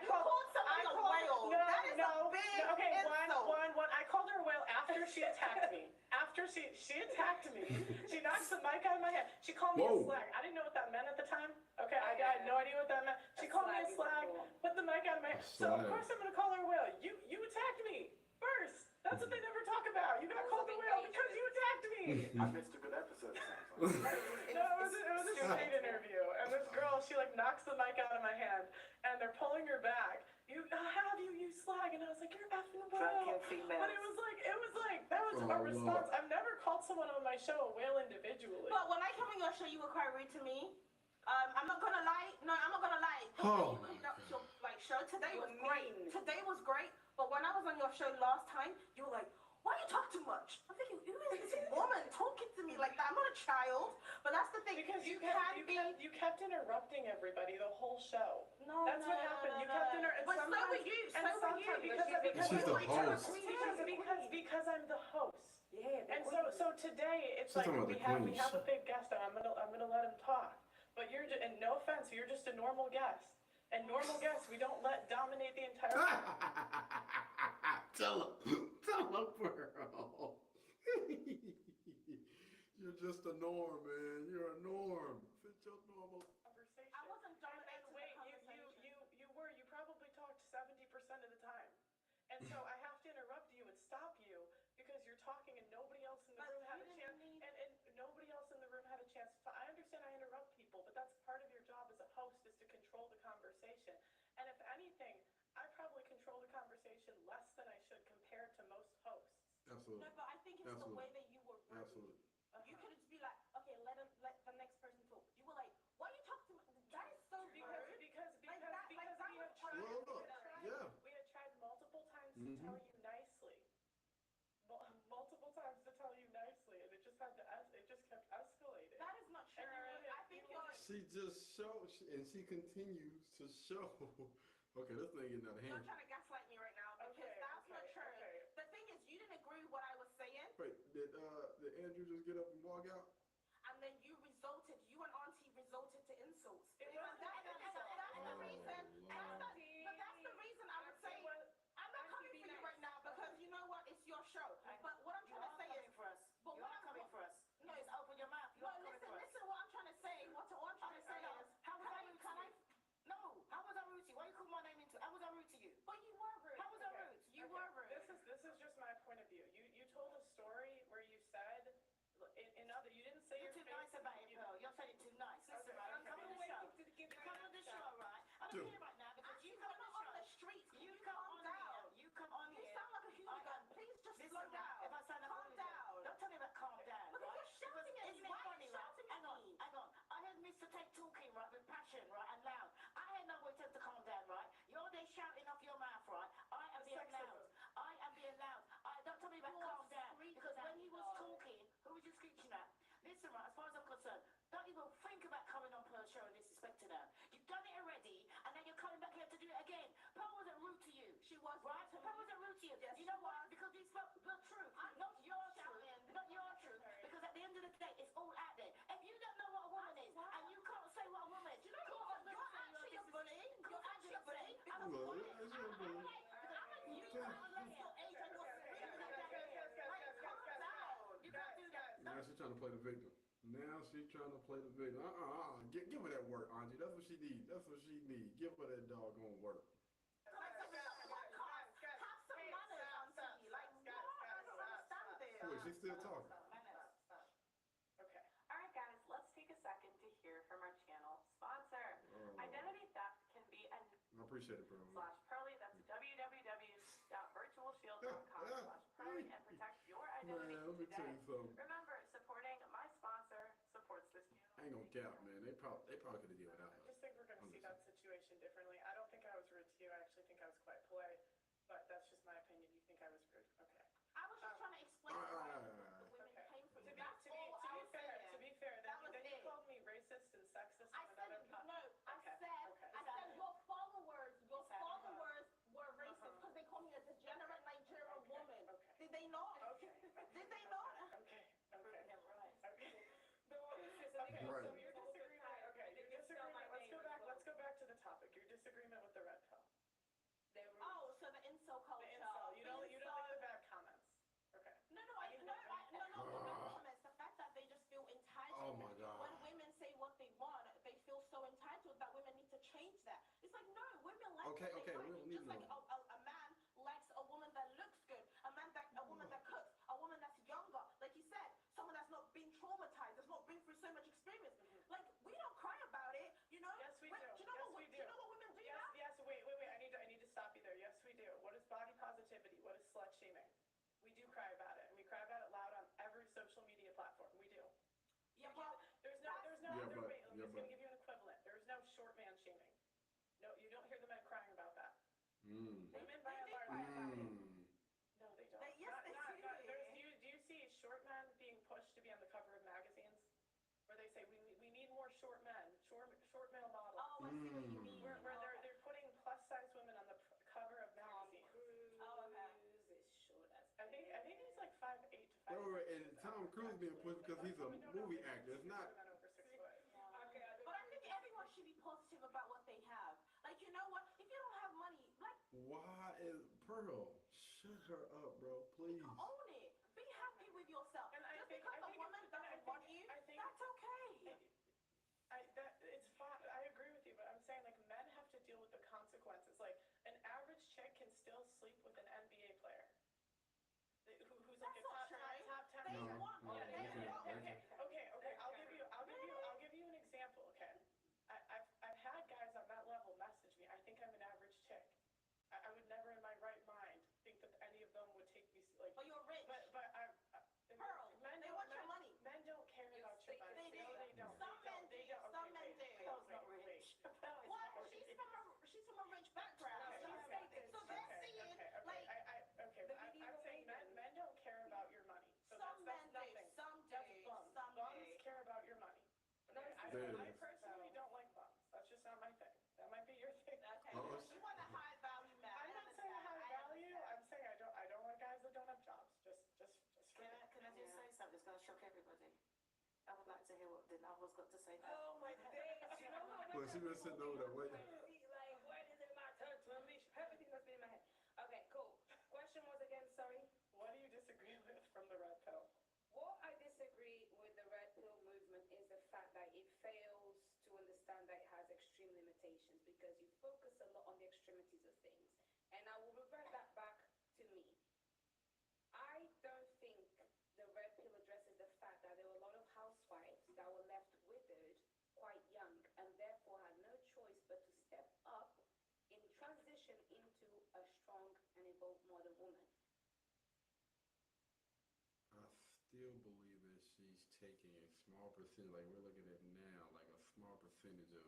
you called somebody a whale. That is a big okay, insult. one. I called her a whale after she attacked me. After she attacked me, she knocked the mic out of my hand. She called me Whoa. a slag. I didn't know what that meant at the time. Okay, I had no idea what that meant. She called me a slag, put the mic out of my hand. So of slag. course I'm gonna call her a whale. You attacked me first. That's what they never talk about. You got called a whale because you attacked me. I missed a good episode. It sounds like. No, it was a Tate interview, and this girl, she like knocks the mic out of my hand, and they're pulling her back. You slag, and I was like, you're effing a whale. Drunken females. But it was like that was a response. I've never called someone on my show a whale individually. But when I came on your show, you were quite rude to me. I'm not gonna lie. No, I'm not gonna lie. The Oh way you conduct your show today was You're great. mean. Today was great. But when I was on your show last time, you were like, "Why you talk too much?" I'm thinking, who is this woman talking to me like that? I'm not a child. But that's the thing. Because you kept interrupting everybody the whole show. No, That's what happened. You kept interrupting. But so were you. So were you. Because She's the host. because I'm the host. Yeah, And so today it's She's like talking about we the have queens. a big guest on. I'm gonna let him talk. But you're just, and no offense, you're just a normal guest. And normal guests, we don't let dominate the entire. Tell her, Pearl. You're just a norm, man. You're a norm. Fit your normal. Conversation. I wasn't dominating And the wait, conversation. you probably talked 70% of the time. And so I have to interrupt you and stop you because you're talking and nobody else in the room had a chance. And nobody else in the room had a chance. I understand I interrupt people, but that's part of your job as a host is to control the conversation. And if anything, I probably control the conversation less than I should compared to most hosts. Absolutely. No, but I think it's the way that you were rude. Absolutely. You could just be like, okay, let the next person talk. You were like, why are you talking to me? That is so rude. Because we Like have tried. Well, look, yeah. We had tried multiple times to tell you nicely. Multiple times to tell you nicely, and it just kept escalating. That is not true. I think you're. She just shows, and she continues to show. Okay, this thing getting out of You're hand. trying to gaslight me right now because that's not true. Okay. The thing is, you didn't agree with what I was saying, Wait, did Andrew just get up and walk out? and then you and Auntie resulted to insults. It Because wasn't that's the reason. But that's the reason I would say. I'm not coming for you right now because you know what? It's your show. But what I'm trying to say is, for us. but You what are I'm coming for us. No, Just open your mouth. You No, are coming for us. listen. What I'm trying to say. What I'm trying to say is, How was I rude to you? No, how was I rude to you? Why you call my name into it? How was I rude to you? but you were rude. How was I rude? You were rude. This is just my point of view. You told a story where you said you didn't say You're your too nice about it, Pearl. You're saying it too nice. Listen, right? I'm coming on the show. You come on the show, right? I'm here right now because you come I'm on on the the show. streets. You You come calm on down. here. You come on You here. sound like a hooligan. Please just slow down. If I sound like a Calm hooligan, down. don't tell me about calm down, Because right? you're shouting at Isn't me. it Why are funny, you right? shouting Hang at on, me? hang on. I heard Mr. Tate talking, right, with passion, right, and loud. I had no way to calm down, right? You're there shouting off your mouth, right? I am being loud. I am being loud. Don't tell me about calm down. Because when he was talking, who was you screeching at? Listen, right, as far as I'm concerned, don't even think about coming on Pearl's show and disrespecting her. You've done it already, and then you're coming back here to do it again. Pearl wasn't rude to you. She was right? rude to Pearl me. wasn't rude to you. Yes, You know she what? was. Because it's not the truth. Not your truth. Not your truth. Because at the end of the day, it's all out there. If you don't know what a woman is, and you can't say what a woman is, You know what? You're actually a bully. You're actually a bully. I'm a Well, bully. that's your bully. You unless your age and your screaming like that. Like, calm down. You can't do that. Now she's trying to play the victim. Now she's trying to play the victim. Give her that work, Angie. That's what she needs. That's what she needs. Give her that doggone work. Have some manners, Auntie. Like, what? I don't understand this. Wait, she's still talking. Okay. All right, guys, let's take a second to hear from our channel sponsor. Identity theft can be an I appreciate it, bro. /Pearly. That's www.virtualshield.com/Pearly and protect your identity Man, let me tell today. you something. Remember, supporting my sponsor supports this channel. I ain't gonna cap, man. They probably could have dealt without I her. just think we're going to see that situation differently. I don't think I was rude to you. I actually think I was quite polite. But that's just my opinion. You think I was rude? Okay. I was just trying to explain why the women Okay. came from To you. be That's all I was saying. fair, That was then you it. called me racist Women by and large. Mm. No, they don't. Yes, they do. Do you see short men being pushed to be on the cover of magazines? Where they say we need more short men, short male models. Oh, I see what you mean. Where they're putting plus size women on the cover of magazines. Oh, okay. Is short as I think he's like 5'8" to 5'9". Oh, and Tom Cruise being pushed because he's a movie actor. It's not. Men over 6 foot. Okay, but I think everyone should be positive about what they have. Like, you know what? If you don't have money, like, Why is Pearl? Shut her up, bro, please. own it. Be happy with yourself. And Just because a woman doesn't want you, that's okay. It's fine. I agree with you, but I'm saying like men have to deal with the consequences. Like an average chick can still sleep with an NBA player. Who's like a top 10. They want No, Okay. I'll give you an example. Okay, I've had guys on that level message me. I think I'm an average chick. I would never in my right mind think that any of them would take me like. But you're rich. But Pearl, they want your money. Men don't care about your money. They do. No, they don't. Some men do. Some men do. Pearl's not rich. Well, she's from a rich background. So they're seeing, like, I'm saying men don't care about your money. So some men that's nothing. do. Some do. That's bums. Some Bums do. care about your money. Okay? I personally don't like bums. That's just not my thing. That might be your thing. Okay. You want a high value man. I'm not saying high value. I'm saying I don't like guys that don't have jobs. Just Can I just say something that's going to shock everybody? I would like to hear what Denar's got to say now. Oh my days, you know what? Well, she been sitting over there waiting. Like, what is it my turn to unleash everything that's been in my head? Okay, cool. Question was again, sorry. What do you disagree with from the red pill? What I disagree with the red pill movement is the fact that it fails to understand that it has extreme limitations because you focus a lot on the extremities of things. And I will revert that back to me. I don't think the red pill addresses the fact that there were a lot of housewives that were left withered quite young and therefore had no choice but to step up in transition into a strong and evolved modern woman. I still believe that she's taking a small percentage, like we're looking at now, like a small percentage of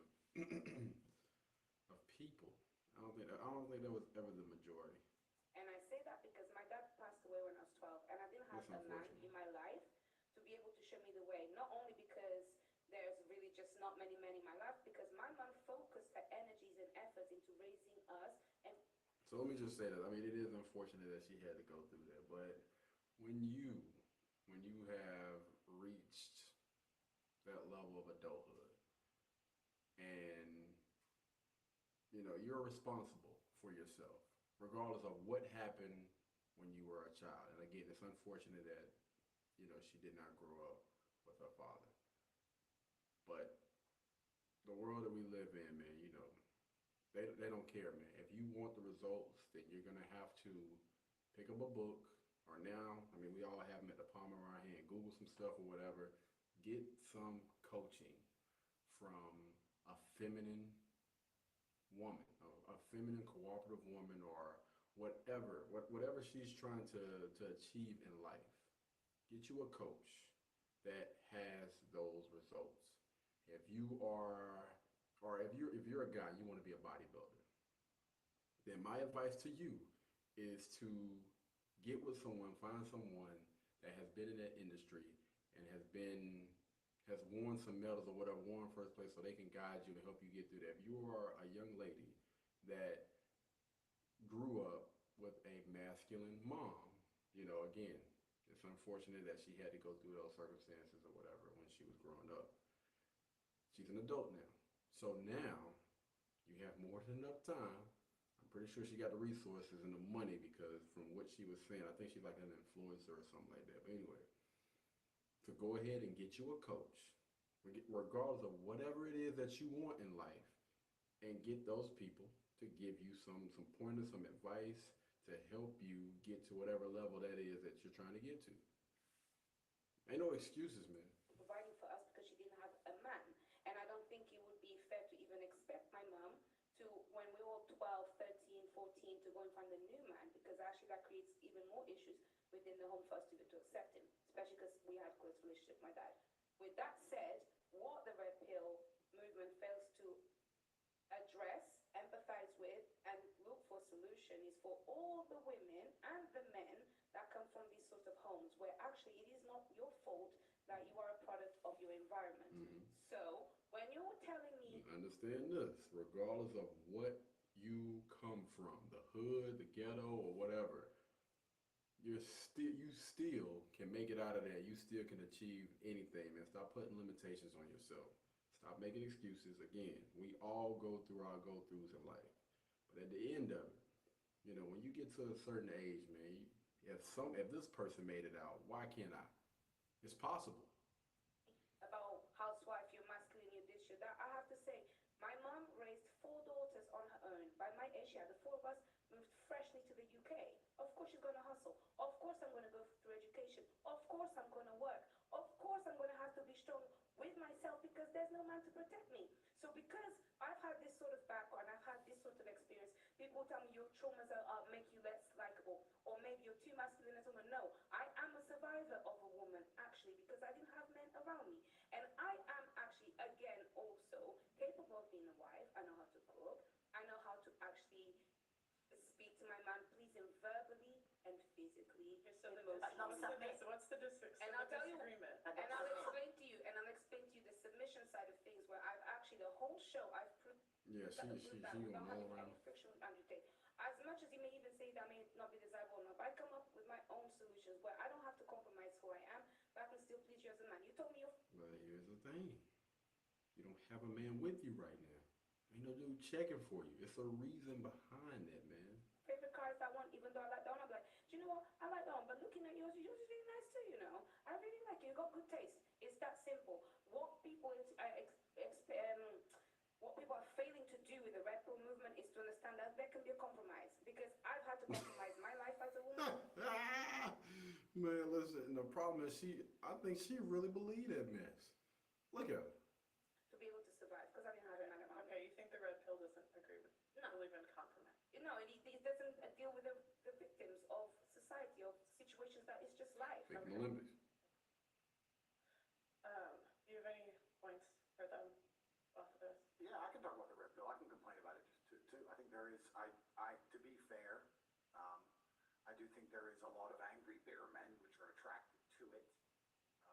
of people. I don't think that was ever the majority. And I say that because my dad passed away when I was 12, and I didn't have That's a man unfortunate. in my life to be able to show me the way. Not only because there's really just not many men in my life, because my mom focused her energies and efforts into raising us. And So let me just say that. I mean, it is unfortunate that she had to go through that, but when you have reached that level of adulthood and you're responsible for yourself regardless of what happened when you were a child. And again, it's unfortunate that she did not grow up with her father, but the world that we live in, man, they don't care, man. If you want the results, then you're gonna have to pick up a book. Or now, I mean, we all have them at the palm of our hand. Google some stuff or whatever. Get some coaching from a feminine woman, a feminine cooperative woman, or whatever she's trying to achieve in life. Get you a coach that has those results. If you are, or if you're a guy, and you want to be a bodybuilder, then my advice to you is to get with someone, find someone that has been in that industry and has won some medals or whatever, won first place, so they can guide you and help you get through that. If you are a young lady that grew up with a masculine mom, again, it's unfortunate that she had to go through those circumstances or whatever when she was growing up. She's an adult now. So now you have more than enough time. I'm pretty sure she got the resources and the money because from what she was saying, I think she's like an influencer or something like that. But anyway, to go ahead and get you a coach, regardless of whatever it is that you want in life, and get those people to give you some pointers, some advice to help you get to whatever level that is that you're trying to get to. Ain't no excuses, man. providing for us because she didn't have a man. And I don't think it would be fair to even expect my mom to, when we were 12, 13, 14, to go and find a new man, because actually that creates even more issues within the home for us to accept him, especially because we had a close relationship with my dad. With that said, what the Red Pill movement fails to address, empathize with, and look for solutions solution is for all the women and the men that come from these sort of homes where actually it is not your fault that you are a product of your environment. So when you're telling me Understand this, regardless of what you come from, the hood, the ghetto, or whatever, you still can make it out of there. You still can achieve anything, man. Stop putting limitations on yourself. Stop making excuses. Again, we all go through our go-throughs in life. But at the end of it, when you get to a certain age, man, if this person made it out, why can't I? It's possible. about housewife, you're masculine, you're this, you're that, I have to say, my mom raised 4 daughters on her own. By my age, she had the 4 of us moved freshly to the UK. Of course, she's going to hustle. Of course, I'm going to go through education. Of course, I'm going to work. Of course, I'm going to have to be strong with myself because there's no man to protect me. So because I've had this sort of background, I've had this sort of experience, people tell me your traumas make you less likable, or maybe you're too masculine as a woman. No, I am a survivor of a woman, actually, because I didn't have men around me. And I am actually, again, also capable of being a wife. I know how to cook. I know how to actually speak to my man, please him verbally and physically. So What's the and I'll tell you, disagreement? and I'll explain to you the submission side of things, where I've actually the whole show I've proved. Yeah, she don't gonna have go any around. friction with Andrew Tate. As much as you may even say that may not be desirable enough, I come up with my own solutions where I don't have to compromise who I am, but I can still please you as a man. You told me your But here's the thing. You don't have a man with you right now. Ain't no dude checking for you. It's a reason behind that, man. favorite cars I want, even though I like that one. I'm like, do you know what? I like that one, but looking at yours is really nice too, I really like you. You got good taste. It's that simple. What people what people are failing to do with the Red Pill movement is to understand that there can be a compromise. Because I've had to compromise my life as a woman. Man, listen, the problem is I think she really believed that mess. Look at her. To be able to survive, because I didn't have a man around me. Okay, you think the red pill doesn't agree with No. believe in compromise? No, it doesn't deal with the victims of society, of situations that it's just life. Big Olympics. Do you have any points for them off of this? Yeah, I can talk about the red pill. I can complain about it too. I think there is, to be fair, I do think there is a lot of angry, bitter men which are attracted to it.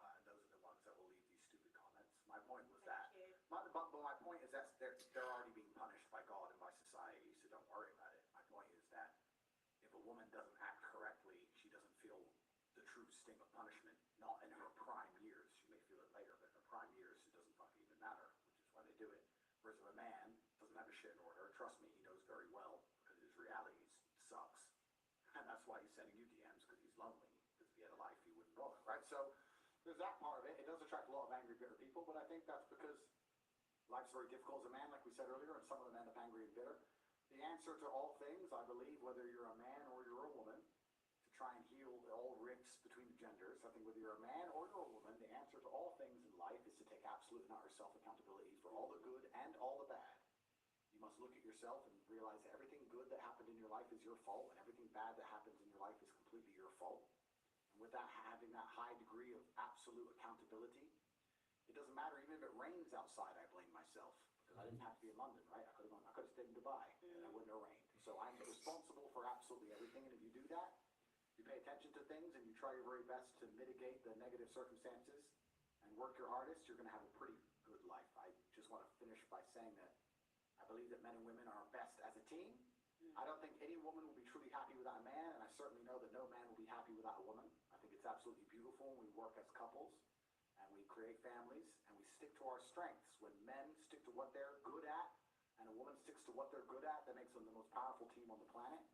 And those are the ones that will leave these stupid comments. My point was that. But my point is that they're already being punished by God and by society, so don't worry about it. My point is that if a woman doesn't act correctly, she doesn't feel the true sting of punishment, not in her prime years. She may feel it later, but in her prime years, it doesn't fucking even matter, which is why they do it. Whereas if a man doesn't have his shit in order, trust me, he knows very well, because his reality sucks. And that's why he's sending you DMs, because he's lonely. Because if he had a life, he wouldn't bother, right? So there's that part of it. It does attract a lot of angry, bitter people, but I think that's because life's very difficult as a man, like we said earlier, and some of them end up angry and bitter. The answer to all things, I believe, whether you're a man or you're a woman, to try and heal all rifts between the genders, I think whether you're a man or you're a woman, the answer to all things in life is to take absolute and utter self-accountability for all the good and all the bad. You must look at yourself and realize that everything good that happened in your life is your fault, and everything bad that happens in your life is completely your fault. And with that, having that high degree of absolute accountability, it doesn't matter, even if it rains outside, I blame myself. Because I didn't have to be in London, right? I could have stayed in Dubai, and it wouldn't have rained. So I'm responsible for absolutely everything, and if you do that, you pay attention to things, and you try your very best to mitigate the negative circumstances, and work your hardest, you're going to have a pretty good life. I just want to finish by saying that I believe that men and women are best as a team. I don't think any woman will be truly happy without a man, and I certainly know that no man will be happy without a woman. I think it's absolutely beautiful when we work as couples, and we create families, and we stick to our strengths. When men stick to what they're good at, and a woman sticks to what they're good at, that makes them the most powerful team on the planet.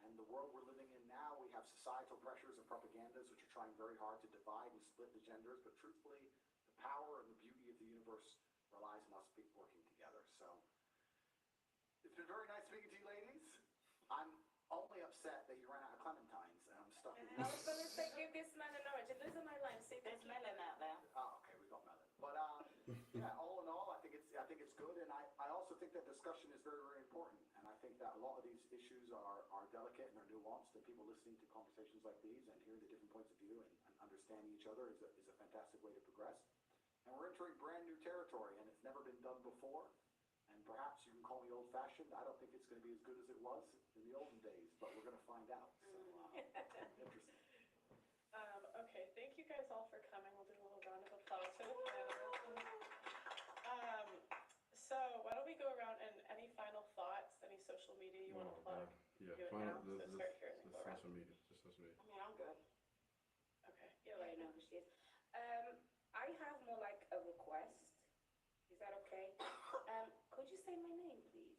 And the world we're living in now, we have societal pressures and propagandas which are trying very hard to divide and split the genders, but truthfully, the power and the beauty of the universe relies on us working together. So, it's been very nice speaking to you, ladies. I'm only upset that you ran out of clementines and I'm stuck with I was going to say, give this man an orange. And those are my lines. Say There's melon out there. Oh, okay, we got melon. But yeah, all in all, I think it's good, and I also think that discussion is very, very important. And I think that a lot of these issues are delicate and are nuanced, and people listening to conversations like these and hearing the different points of view and understanding each other is a fantastic way to progress. And we're entering brand new territory, and it's never been done before. And perhaps you can call me old-fashioned. I don't think it's going to be as good as it was in the olden days, but we're gonna find out. So, interesting. Okay, thank you guys all for coming. We'll do a little round of applause for the panelists. So why don't we go around and any final thoughts, any social media you want to plug? Yeah, Do it final, now, so start here and then the go around. social media, just social media. I mean, I'm good. Okay. You already know who she is. I have more like a request. Is that okay? Could you say my name, please?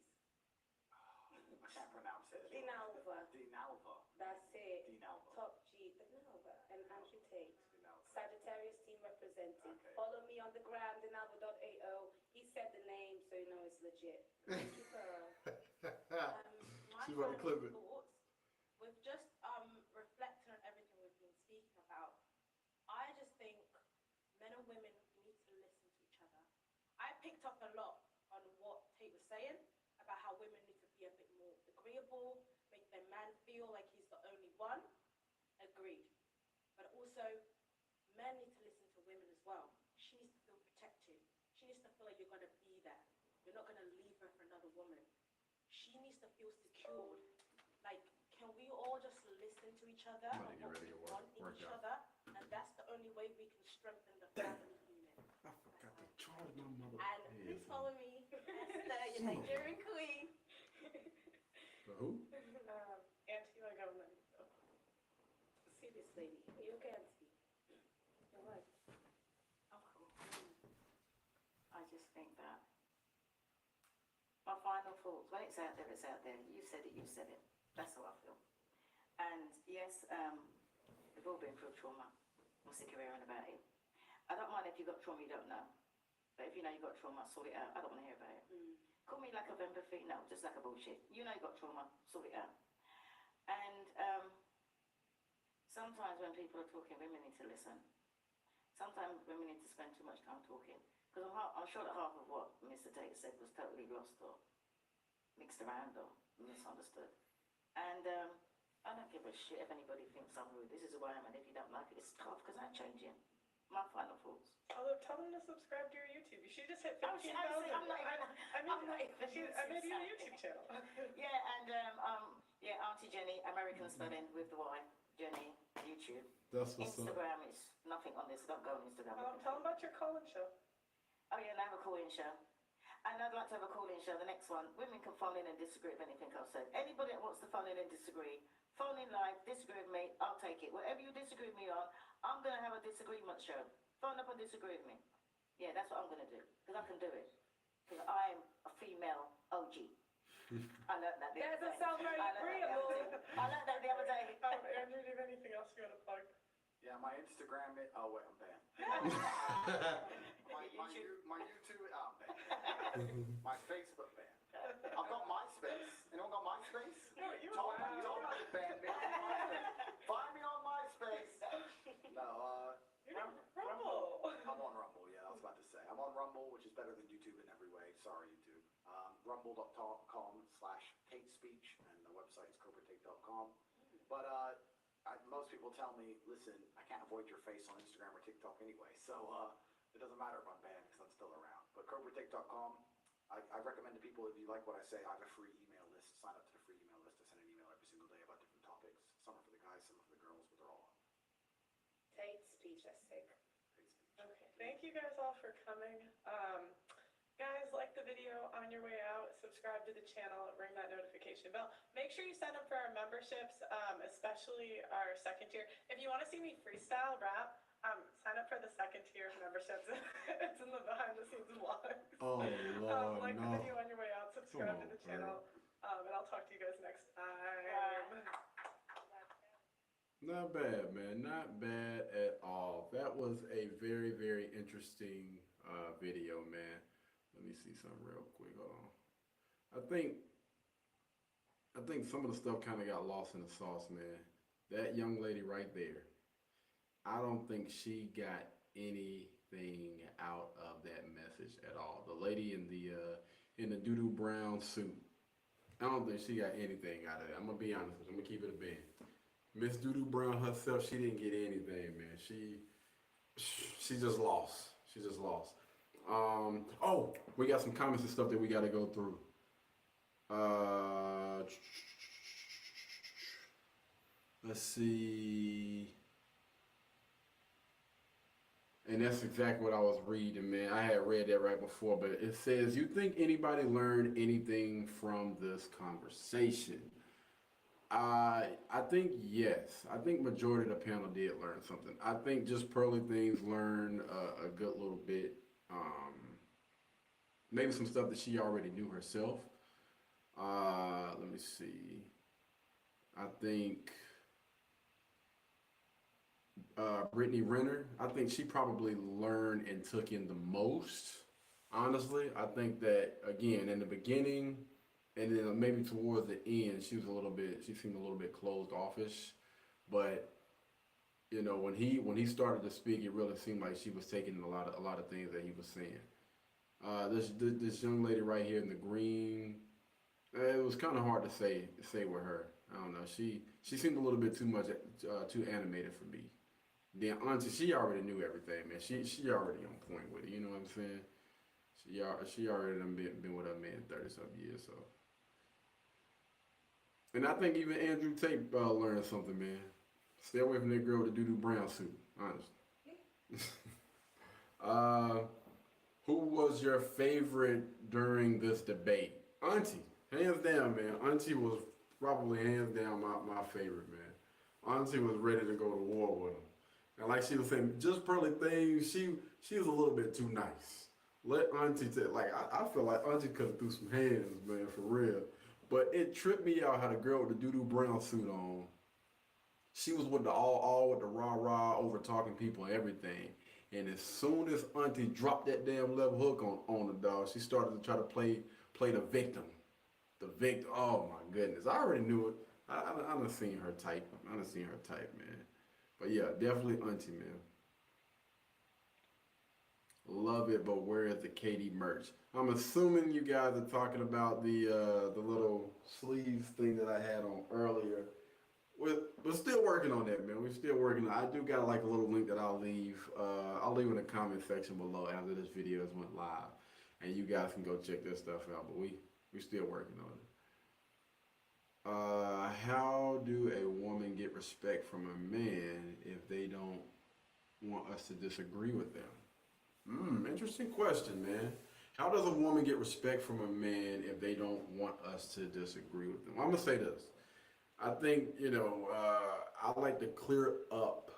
I can't pronounce it. Dinalva. Dinalva. That's it. Dinalva. Top G. Dinalva. And Andrew Tate. Dinalva. Sagittarius team representing. Okay. Follow me on the gram, dinalva.ao. He said the name, so you know it's legit. Thank you, girl. My She's about to clip it. thoughts, with just reflecting on everything we've been speaking about, I just think men and women need to listen to each other. I picked up a lot on what Tate was saying about how women need to be a bit more agreeable, make their man feel like he's the only one. Agreed. But also, men need to listen to women as well. She needs to feel protected. She needs to feel like you're going to be there. You're not going to leave her for another woman. She needs to feel secured. Like, can we all just listen to each other I'm about to and get what ready we to want in work each out. other? And that's the only way we can strengthen the family unit. I forgot to charge my mother. And please follow me, Esther, your Nigerian queen. Who? Auntie, you want to go and then go? See this lady. Are you okay, Auntie? You're right. I'm cool. I just think that my final thoughts, when it's out there, it's out there. You said it, you said it. That's how I feel. And yes, we've all been through trauma. I'm sick of hearing about it. I don't mind if you got trauma you don't know. But if you know you got trauma, sort it out. I don't want to hear about it. Call me lack of empathy. No, just lack of bullshit. You know you got trauma, sort it out. And sometimes when people are talking, women need to listen. Sometimes women need to spend too much time talking. Because I'm sure that half of what Mr. Tate said was totally lost or mixed around or misunderstood. And I don't give a shit if anybody thinks I'm rude. This is who I am, and if you don't like it, it's tough because I'm changing. My final thoughts. Although, tell them to subscribe to your YouTube. You should just hit Oh, 15,000. I'm not even. I'm not even. I made you a YouTube channel. Yeah, and yeah, Auntie Jenny, American spelling with the Y, Jenny, YouTube. That's what's up. Instagram is nothing on this. Don't go on Instagram. Tell them about your call-in show. Oh yeah, and I have a call-in show. And I'd like to have a call-in show, the next one. Women can phone in and disagree with anything I've said. Anybody that wants to phone in and disagree, phone in live, disagree with me, I'll take it. Whatever you disagree with me on, I'm going to have a disagreement show. Phone up and disagree with me. Yeah, that's what I'm going to do. Because I can do it. Because I'm a female OG. I learned that the other day. Doesn't sound very agreeable. I learned that the other day. Andrew, do you have anything else you want to plug? Yeah, my Instagram, oh wait, I'm banned. my YouTube, I'm banned. My Facebook banned. I've got MySpace. Anyone got MySpace? No, you Don't ban me on MySpace. Find me on MySpace. No, You're on Rumble. I'm on Rumble, yeah, I was about to say. I'm on Rumble, which is better than YouTube in every way. Sorry, YouTube. Rumble.com/Tate Speech, and the website is cobratate.com. But most people tell me, listen, I can't avoid your face on Instagram or TikTok anyway, so it doesn't matter if I'm banned because I'm still around. But cobratate.com, I recommend to people, if you like what I say, I have a free email list. Sign up to the free email list. I send an email every single day about different topics. Some are for the guys, some are for the girls, but they're all on. Tate speech, that's sick. Tate Speech. Okay, thank you guys all for coming. Guys, like the video on your way out, subscribe to the channel, ring that notification bell. Make sure you sign up for our memberships, especially our second tier. If you want to see me freestyle rap, sign up for the second tier of memberships. It's in the behind the scenes vlogs. Oh, Lord, like no. the video on your way out, subscribe Come to on, the channel, and I'll talk to you guys next time. Not bad, man. Not bad at all. That was a very, very interesting video, man. Let me see something real quick. Hold on. I think some of the stuff kind of got lost in the sauce, man. That young lady right there, I don't think she got anything out of that message at all. The lady in the doo-doo brown suit, I don't think she got anything out of it. I'm gonna be honest with you. I'm gonna keep it a band. Miss Doo-doo Brown herself, she didn't get anything, man. She just lost. She just lost. Oh, we got some comments and stuff that we got to go through. let's see. And that's exactly what I was reading, man. I had read that right before, but it says, you think anybody learned anything from this conversation? I think yes. I think majority of the panel did learn something. I think just Pearly Things learned a good little bit. Maybe some stuff that she already knew herself. Let me see. I think Brittany Renner, I think she probably learned and took in the most. Honestly, I think that again in the beginning, and then maybe towards the end, she seemed a little bit closed offish. But when he started to speak, it really seemed like she was taking a lot of things that he was saying. This young lady right here in the green, it was kind of hard to say with her. I don't know. She seemed a little bit too animated for me. Then Auntie, she already knew everything, man. She already on point with it. You know what I'm saying? She already done been with her man 30-something years. So, and I think even Andrew Tate learned something, man. Stay away from that girl with the doo-doo brown suit. Honestly. uh, who was your favorite during this debate? Auntie, hands down, man. Auntie was probably hands down my favorite, man. Auntie was ready to go to war with him. And like she was saying, just Pearly Things, she was a little bit too nice. Let Auntie take, like, I feel like Auntie could have threw some hands, man, for real. But it tripped me out how the girl with the doo-doo brown suit on, she was with the all with the rah-rah over talking people and everything. And as soon as Auntie dropped that damn left hook on the dog, she started to try to play the victim. The victim. Oh my goodness. I already knew it. I done seen her type. Man. But yeah, definitely Auntie, man. Love it, but where is the Katie merch? I'm assuming you guys are talking about the little sleeves thing that I had on earlier. We're still working on that, man. We're still working. I do got like a little link that I'll leave. I'll leave in the comment section below after this video has went live, and you guys can go check that stuff out. But we're still working on it. How do a woman get respect from a man if they don't want us to disagree with them? Interesting question, man. How does a woman get respect from a man if they don't want us to disagree with them? I'm gonna say this. I think, I like to clear up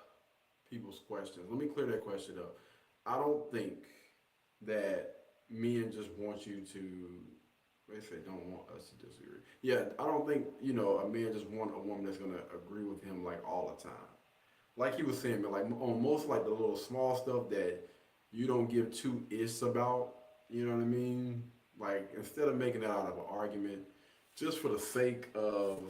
people's questions. Let me clear that question up. I don't think that men just want you to, they say don't want us to disagree. Yeah, I don't think, a man just want a woman that's going to agree with him like all the time. Like he was saying, man, like on most like the little small stuff that you don't give two ifs about, you know what I mean? Like instead of making it out of an argument, just for the sake of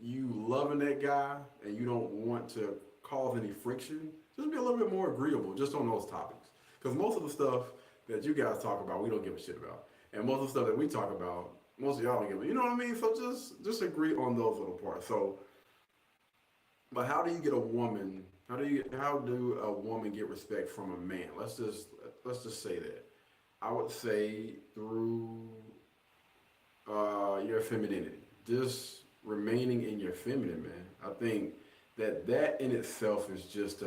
you loving that guy and you don't want to cause any friction, just be a little bit more agreeable just on those topics. Because most of the stuff that you guys talk about, we don't give a shit about. And most of the stuff that we talk about, most of y'all don't give a, you know what I mean? So just agree on those little parts. So, but how do you get a woman, how do a woman get respect from a man? Let's just say that. I would say through your femininity. Just remaining in your feminine, man. I think that in itself is just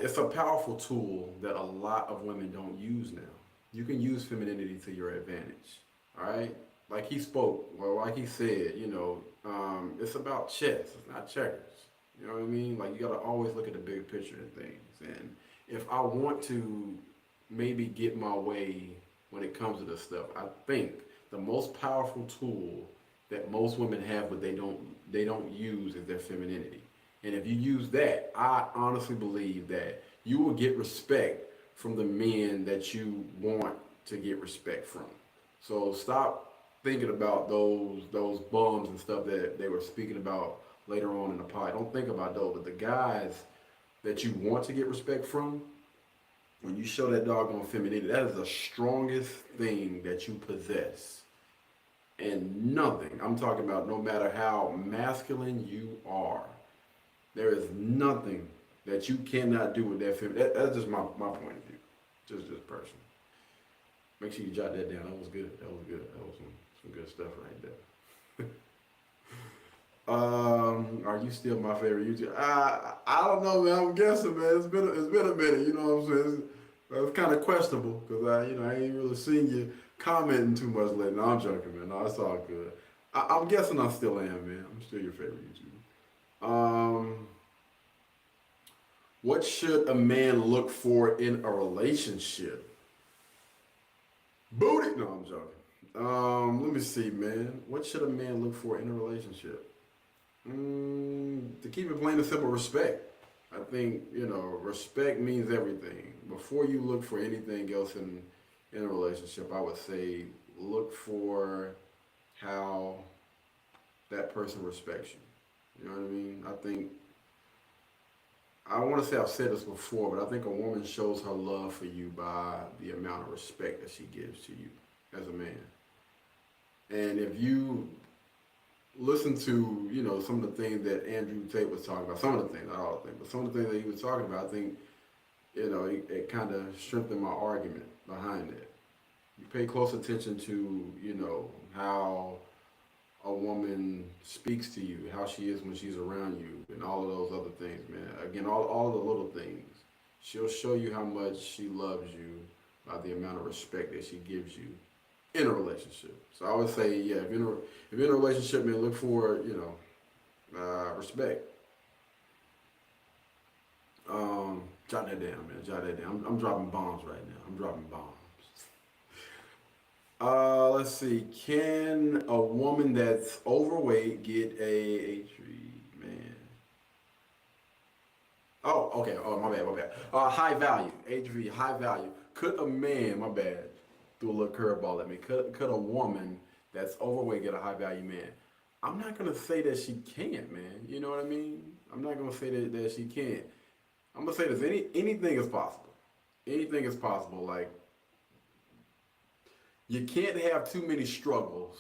it's a powerful tool that a lot of women don't use now. You can use femininity to your advantage. All right, like he spoke, well, like he said, it's about chess, it's not checkers. You know what I mean? Like you got to always look at the big picture of things. And if I want to maybe get my way when it comes to this stuff, I think the most powerful tool that most women have but they don't use is their femininity. And if you use that, I honestly believe that you will get respect from the men that you want to get respect from. So stop thinking about those bums and stuff that they were speaking about later on in the pod. Don't think about those, but the guys that you want to get respect from, when you show that doggone femininity, that is the strongest thing that you possess. And nothing, I'm talking about no matter how masculine you are, there is nothing that you cannot do with that femininity. That's just my point of view. Just personal. Make sure you jot that down. That was good. That was some good stuff right there. Are you still my favorite YouTuber? I don't know, man. I'm guessing, man. It's been a minute. You know what I'm saying? It's kind of questionable because I ain't really seen you commenting too much lately. No, I'm joking, man. No, it's all good. I'm guessing I still am, man. I'm still your favorite YouTuber. What should a man look for in a relationship? Booty. No, I'm joking. Let me see, man. What should a man look for in a relationship? To keep it plain and simple, respect. I think, respect means everything. Before you look for anything else in a relationship, I would say look for how that person respects you. You know what I mean? I want to say I've said this before, but I think a woman shows her love for you by the amount of respect that she gives to you as a man. And if you listen to, some of the things that Andrew Tate was talking about, some of the things, not all the things, but some of the things that he was talking about, I think, it kind of strengthened my argument behind it. You pay close attention to, how a woman speaks to you, how she is when she's around you, and all of those other things, man. Again, all of the little things. She'll show you how much she loves you by the amount of respect that she gives you in a relationship. So I would say, yeah, if you're in a relationship, man, look for, respect. Jot that down, man. Jot that down. I'm dropping bombs right now. I'm dropping bombs. Let's see. Can a woman that's overweight get a man? Oh, okay. Oh, my bad. High value. HV, high value. Could a man, my bad, threw a little curveball at me. Could a woman that's overweight get a high value man? I'm not gonna say that she can't, man. You know what I mean? I'm not gonna say that she can't. I'm gonna say this. Anything is possible. Anything is possible. Like, you can't have too many struggles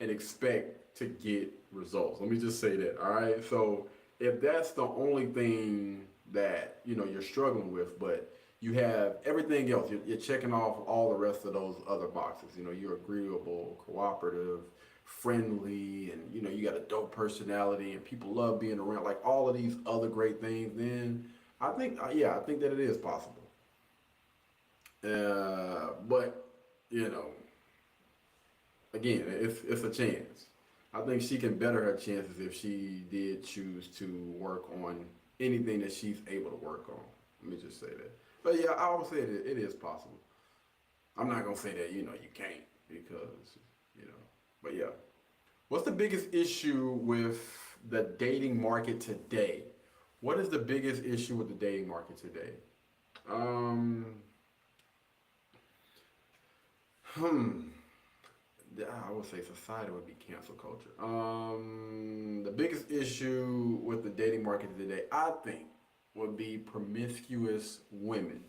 and expect to get results. Let me just say that. All right. So if that's the only thing that you're struggling with, but you have everything else, you're checking off all the rest of those other boxes. You're agreeable, cooperative, friendly, and you got a dope personality, and people love being around. Like all of these other great things. Then I think, I think that it is possible. But again, it's a chance. I think she can better her chances if she did choose to work on anything that she's able to work on. Let me just say that. But yeah, I would say it is possible. I'm not gonna say that you can't because But yeah, what's the biggest issue with the dating market today? What is the biggest issue with the dating market today? I would say society would be cancel culture. The biggest issue with the dating market today, I think, would be promiscuous women.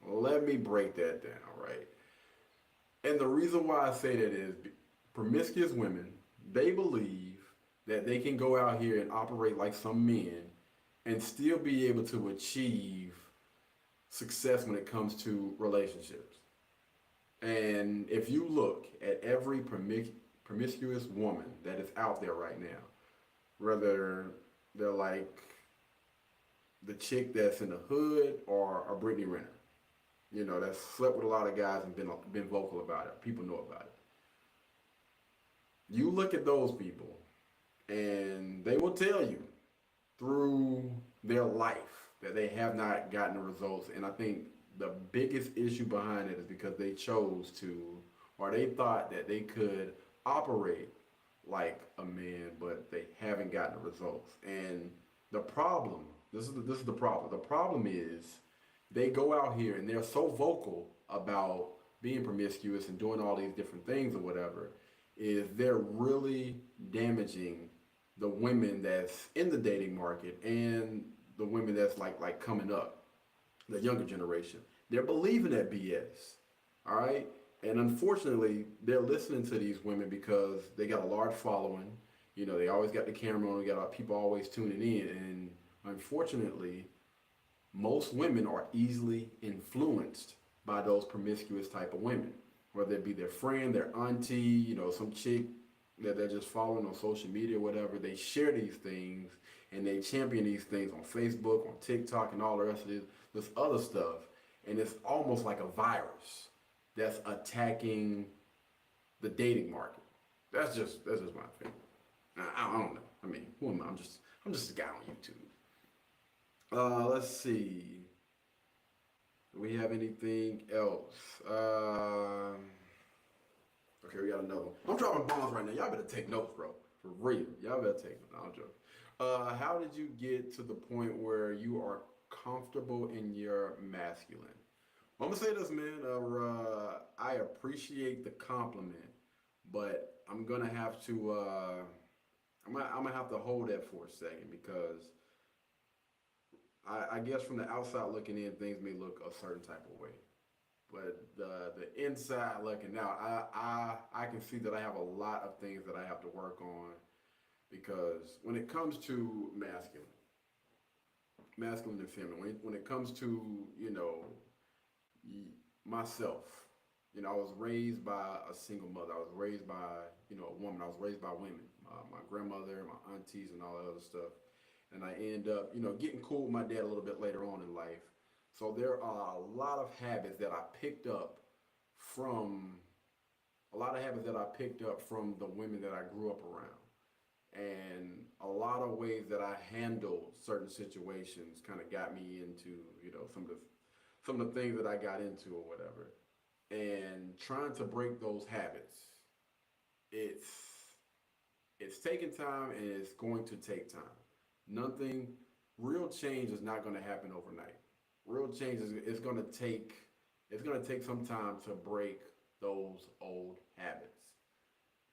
Let me break that down, right? And the reason why I say that is promiscuous women, they believe that they can go out here and operate like some men and still be able to achieve success when it comes to relationships. And if you look at every promiscuous woman that is out there right now, whether they're like the chick that's in the hood or a Brittany Renner, that's slept with a lot of guys and been vocal about it. People know about it. You look at those people, and they will tell you through their life that they have not gotten the results. And I think the biggest issue behind it is because they chose to, or they thought that they could operate like a man, but they haven't gotten the results. And the problem, this is the problem. The problem is they go out here and they're so vocal about being promiscuous and doing all these different things or whatever, is they're really damaging the women that's in the dating market and the women that's like coming up, the younger generation. They're believing that BS. All right. And unfortunately, they're listening to these women because they got a large following. They always got the camera on, they got people always tuning in. And unfortunately, most women are easily influenced by those promiscuous type of women, whether it be their friend, their auntie, some chick, that they're just following on social media or whatever, they share these things and they champion these things on Facebook, on TikTok, and all the rest of this other stuff. And it's almost like a virus that's attacking the dating market. That's just my opinion. I don't know. I mean, who am I? I'm just a guy on YouTube. Let's see. Do we have anything else? Okay, we got another one. I'm dropping bombs right now. Y'all better take notes, bro. For real. Y'all better take notes. No, I'm joking. How did you get to the point where you are comfortable in your masculine? I'm gonna say this, man. I appreciate the compliment, but I'm gonna have to. I'm gonna have to hold that for a second because I guess from the outside looking in, things may look a certain type of way. But the inside looking out, I can see that I have a lot of things that I have to work on because when it comes to masculine and feminine, when it comes to, myself, I was raised by a single mother. I was raised by, a woman. I was raised by women, my grandmother, my aunties, and all that other stuff. And I end up, getting cool with my dad a little bit later on in life. So there are a lot of habits that I picked up from the women that I grew up around. And a lot of ways that I handled certain situations kind of got me into, some of the things that I got into or whatever. And trying to break those habits, it's taking time and it's going to take time. Real change is not going to happen overnight. Real change is going to take some time to break those old habits.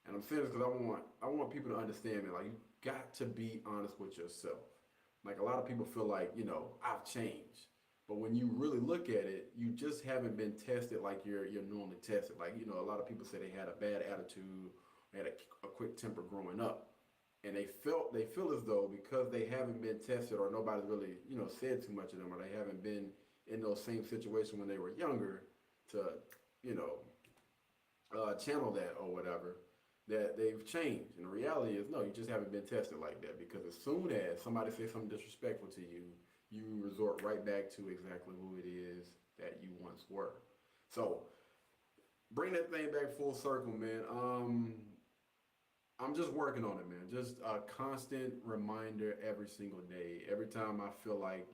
And I'm saying this because I want people to understand, man, like you got to be honest with yourself. Like a lot of people feel like, I've changed. But when you really look at it, you just haven't been tested like you're normally tested. Like, a lot of people say they had a bad attitude, they had a quick temper growing up. And they feel as though because they haven't been tested or nobody's really, said too much of them or they haven't been in those same situations when they were younger to, channel that or whatever, that they've changed. And the reality is, no, you just haven't been tested like that because as soon as somebody says something disrespectful to you, you resort right back to exactly who it is that you once were. So bring that thing back full circle, man. I'm just working on it, man. Just a constant reminder every single day. Every time I feel like,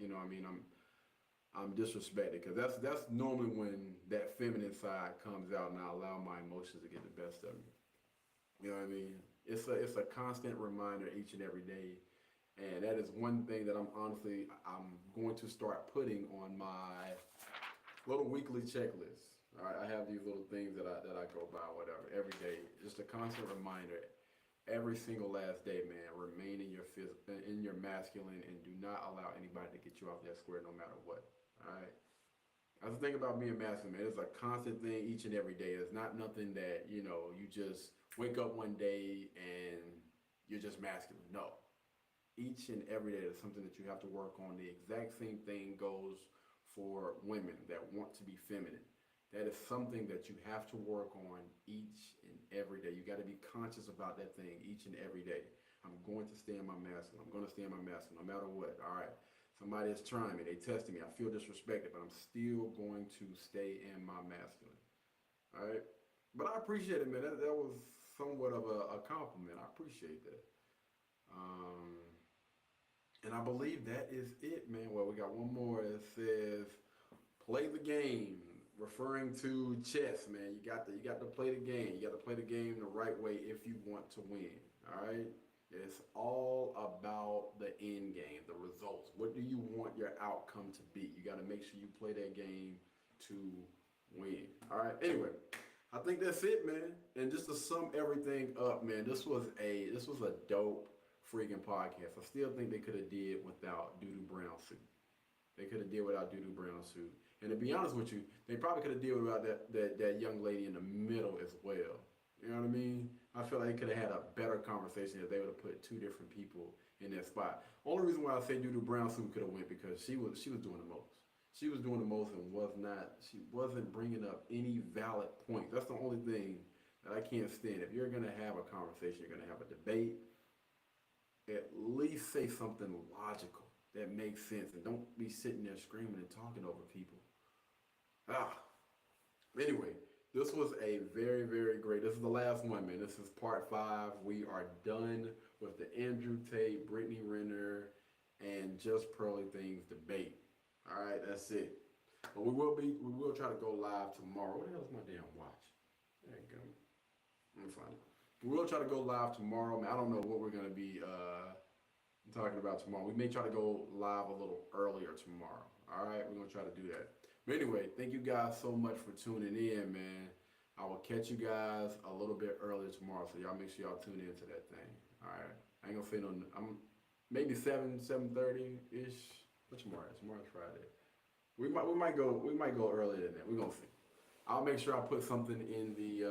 I'm disrespected because that's normally when that feminine side comes out and I allow my emotions to get the best of me. You know what I mean? It's a constant reminder each and every day. And that is one thing that I'm going to start putting on my little weekly checklist. All right, I have these little things that I go by, whatever, every day. Just a constant reminder. Every single last day, man, remain in your masculine and do not allow anybody to get you off that square no matter what. All right. That's the thing about being masculine, man. It's a constant thing each and every day. It's not nothing that, you just wake up one day and you're just masculine. No. Each and every day there's something that you have to work on. The exact same thing goes for women that want to be feminine. That is something that you have to work on each and every day. You got to be conscious about that thing each and every day. I'm going to stay in my masculine. I'm going to stay in my masculine no matter what. All right. Somebody is trying me. They testing me. I feel disrespected, but I'm still going to stay in my masculine. All right. But I appreciate it, man. That was somewhat of a compliment. I appreciate that. And I believe that is it, man. Well, we got one more that says, play the game. Referring to chess, man. You got to play the game. You got to play the game the right way if you want to win. All right. It's all about the end game, the results. What do you want your outcome to be? You got to make sure you play that game to win. All right. Anyway, I think that's it, man. And just to sum everything up, man, this was a dope freaking podcast. I still think they could have did without Doodoo Brown suit. They could have did without Doodoo Brown suit. And to be honest with you, they probably could have did without that young lady in the middle as well. You know what I mean? I feel like they could have had a better conversation if they would have put two different people in that spot. Only reason why I say Doodoo Brown suit could have went because she was doing the most. She was doing the most and she wasn't bringing up any valid points. That's the only thing that I can't stand. If you're gonna have a conversation, you're gonna have a debate, at least say something logical that makes sense, and don't be sitting there screaming and talking over people. Ah. Anyway, this was a very, very great. This is the last one, man. This is part 5. We are done with the Andrew Tate, Brittany Renner, and Just Pearly Things debate. All right, that's it. But we will try to go live tomorrow. What the hell is my damn watch? There you go. Let me find it. We will try to go live tomorrow, man. I don't know what we're gonna be talking about tomorrow. We may try to go live a little earlier tomorrow. All right, we're gonna try to do that. But anyway, thank you guys so much for tuning in, man. I will catch you guys a little bit earlier tomorrow, so y'all make sure y'all tune into that thing. All right, I ain't gonna say no. I'm maybe 7:30 ish. What's tomorrow? Tomorrow's Friday. We might go earlier than that. We're gonna see. I'll make sure I put something in the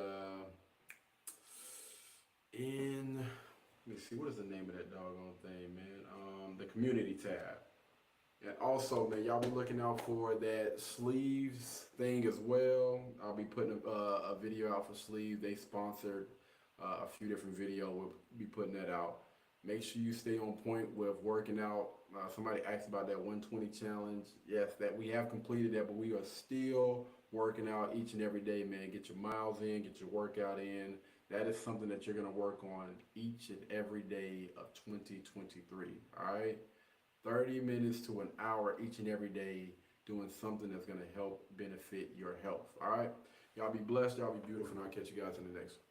let me see, what is the name of that doggone thing, man? The community tab. And also, man, y'all be looking out for that sleeves thing as well. I'll be putting a video out for sleeves. They sponsored a few different videos. We'll be putting that out. Make sure you stay on point with working out. Somebody asked about that 120 challenge. Yes, that we have completed that, but we are still working out each and every day, man. Get your miles in, get your workout in. That is something that you're going to work on each and every day of 2023. All right? 30 minutes to an hour each and every day doing something that's going to help benefit your health. All right? Y'all be blessed. Y'all be beautiful. And I'll catch you guys in the next one.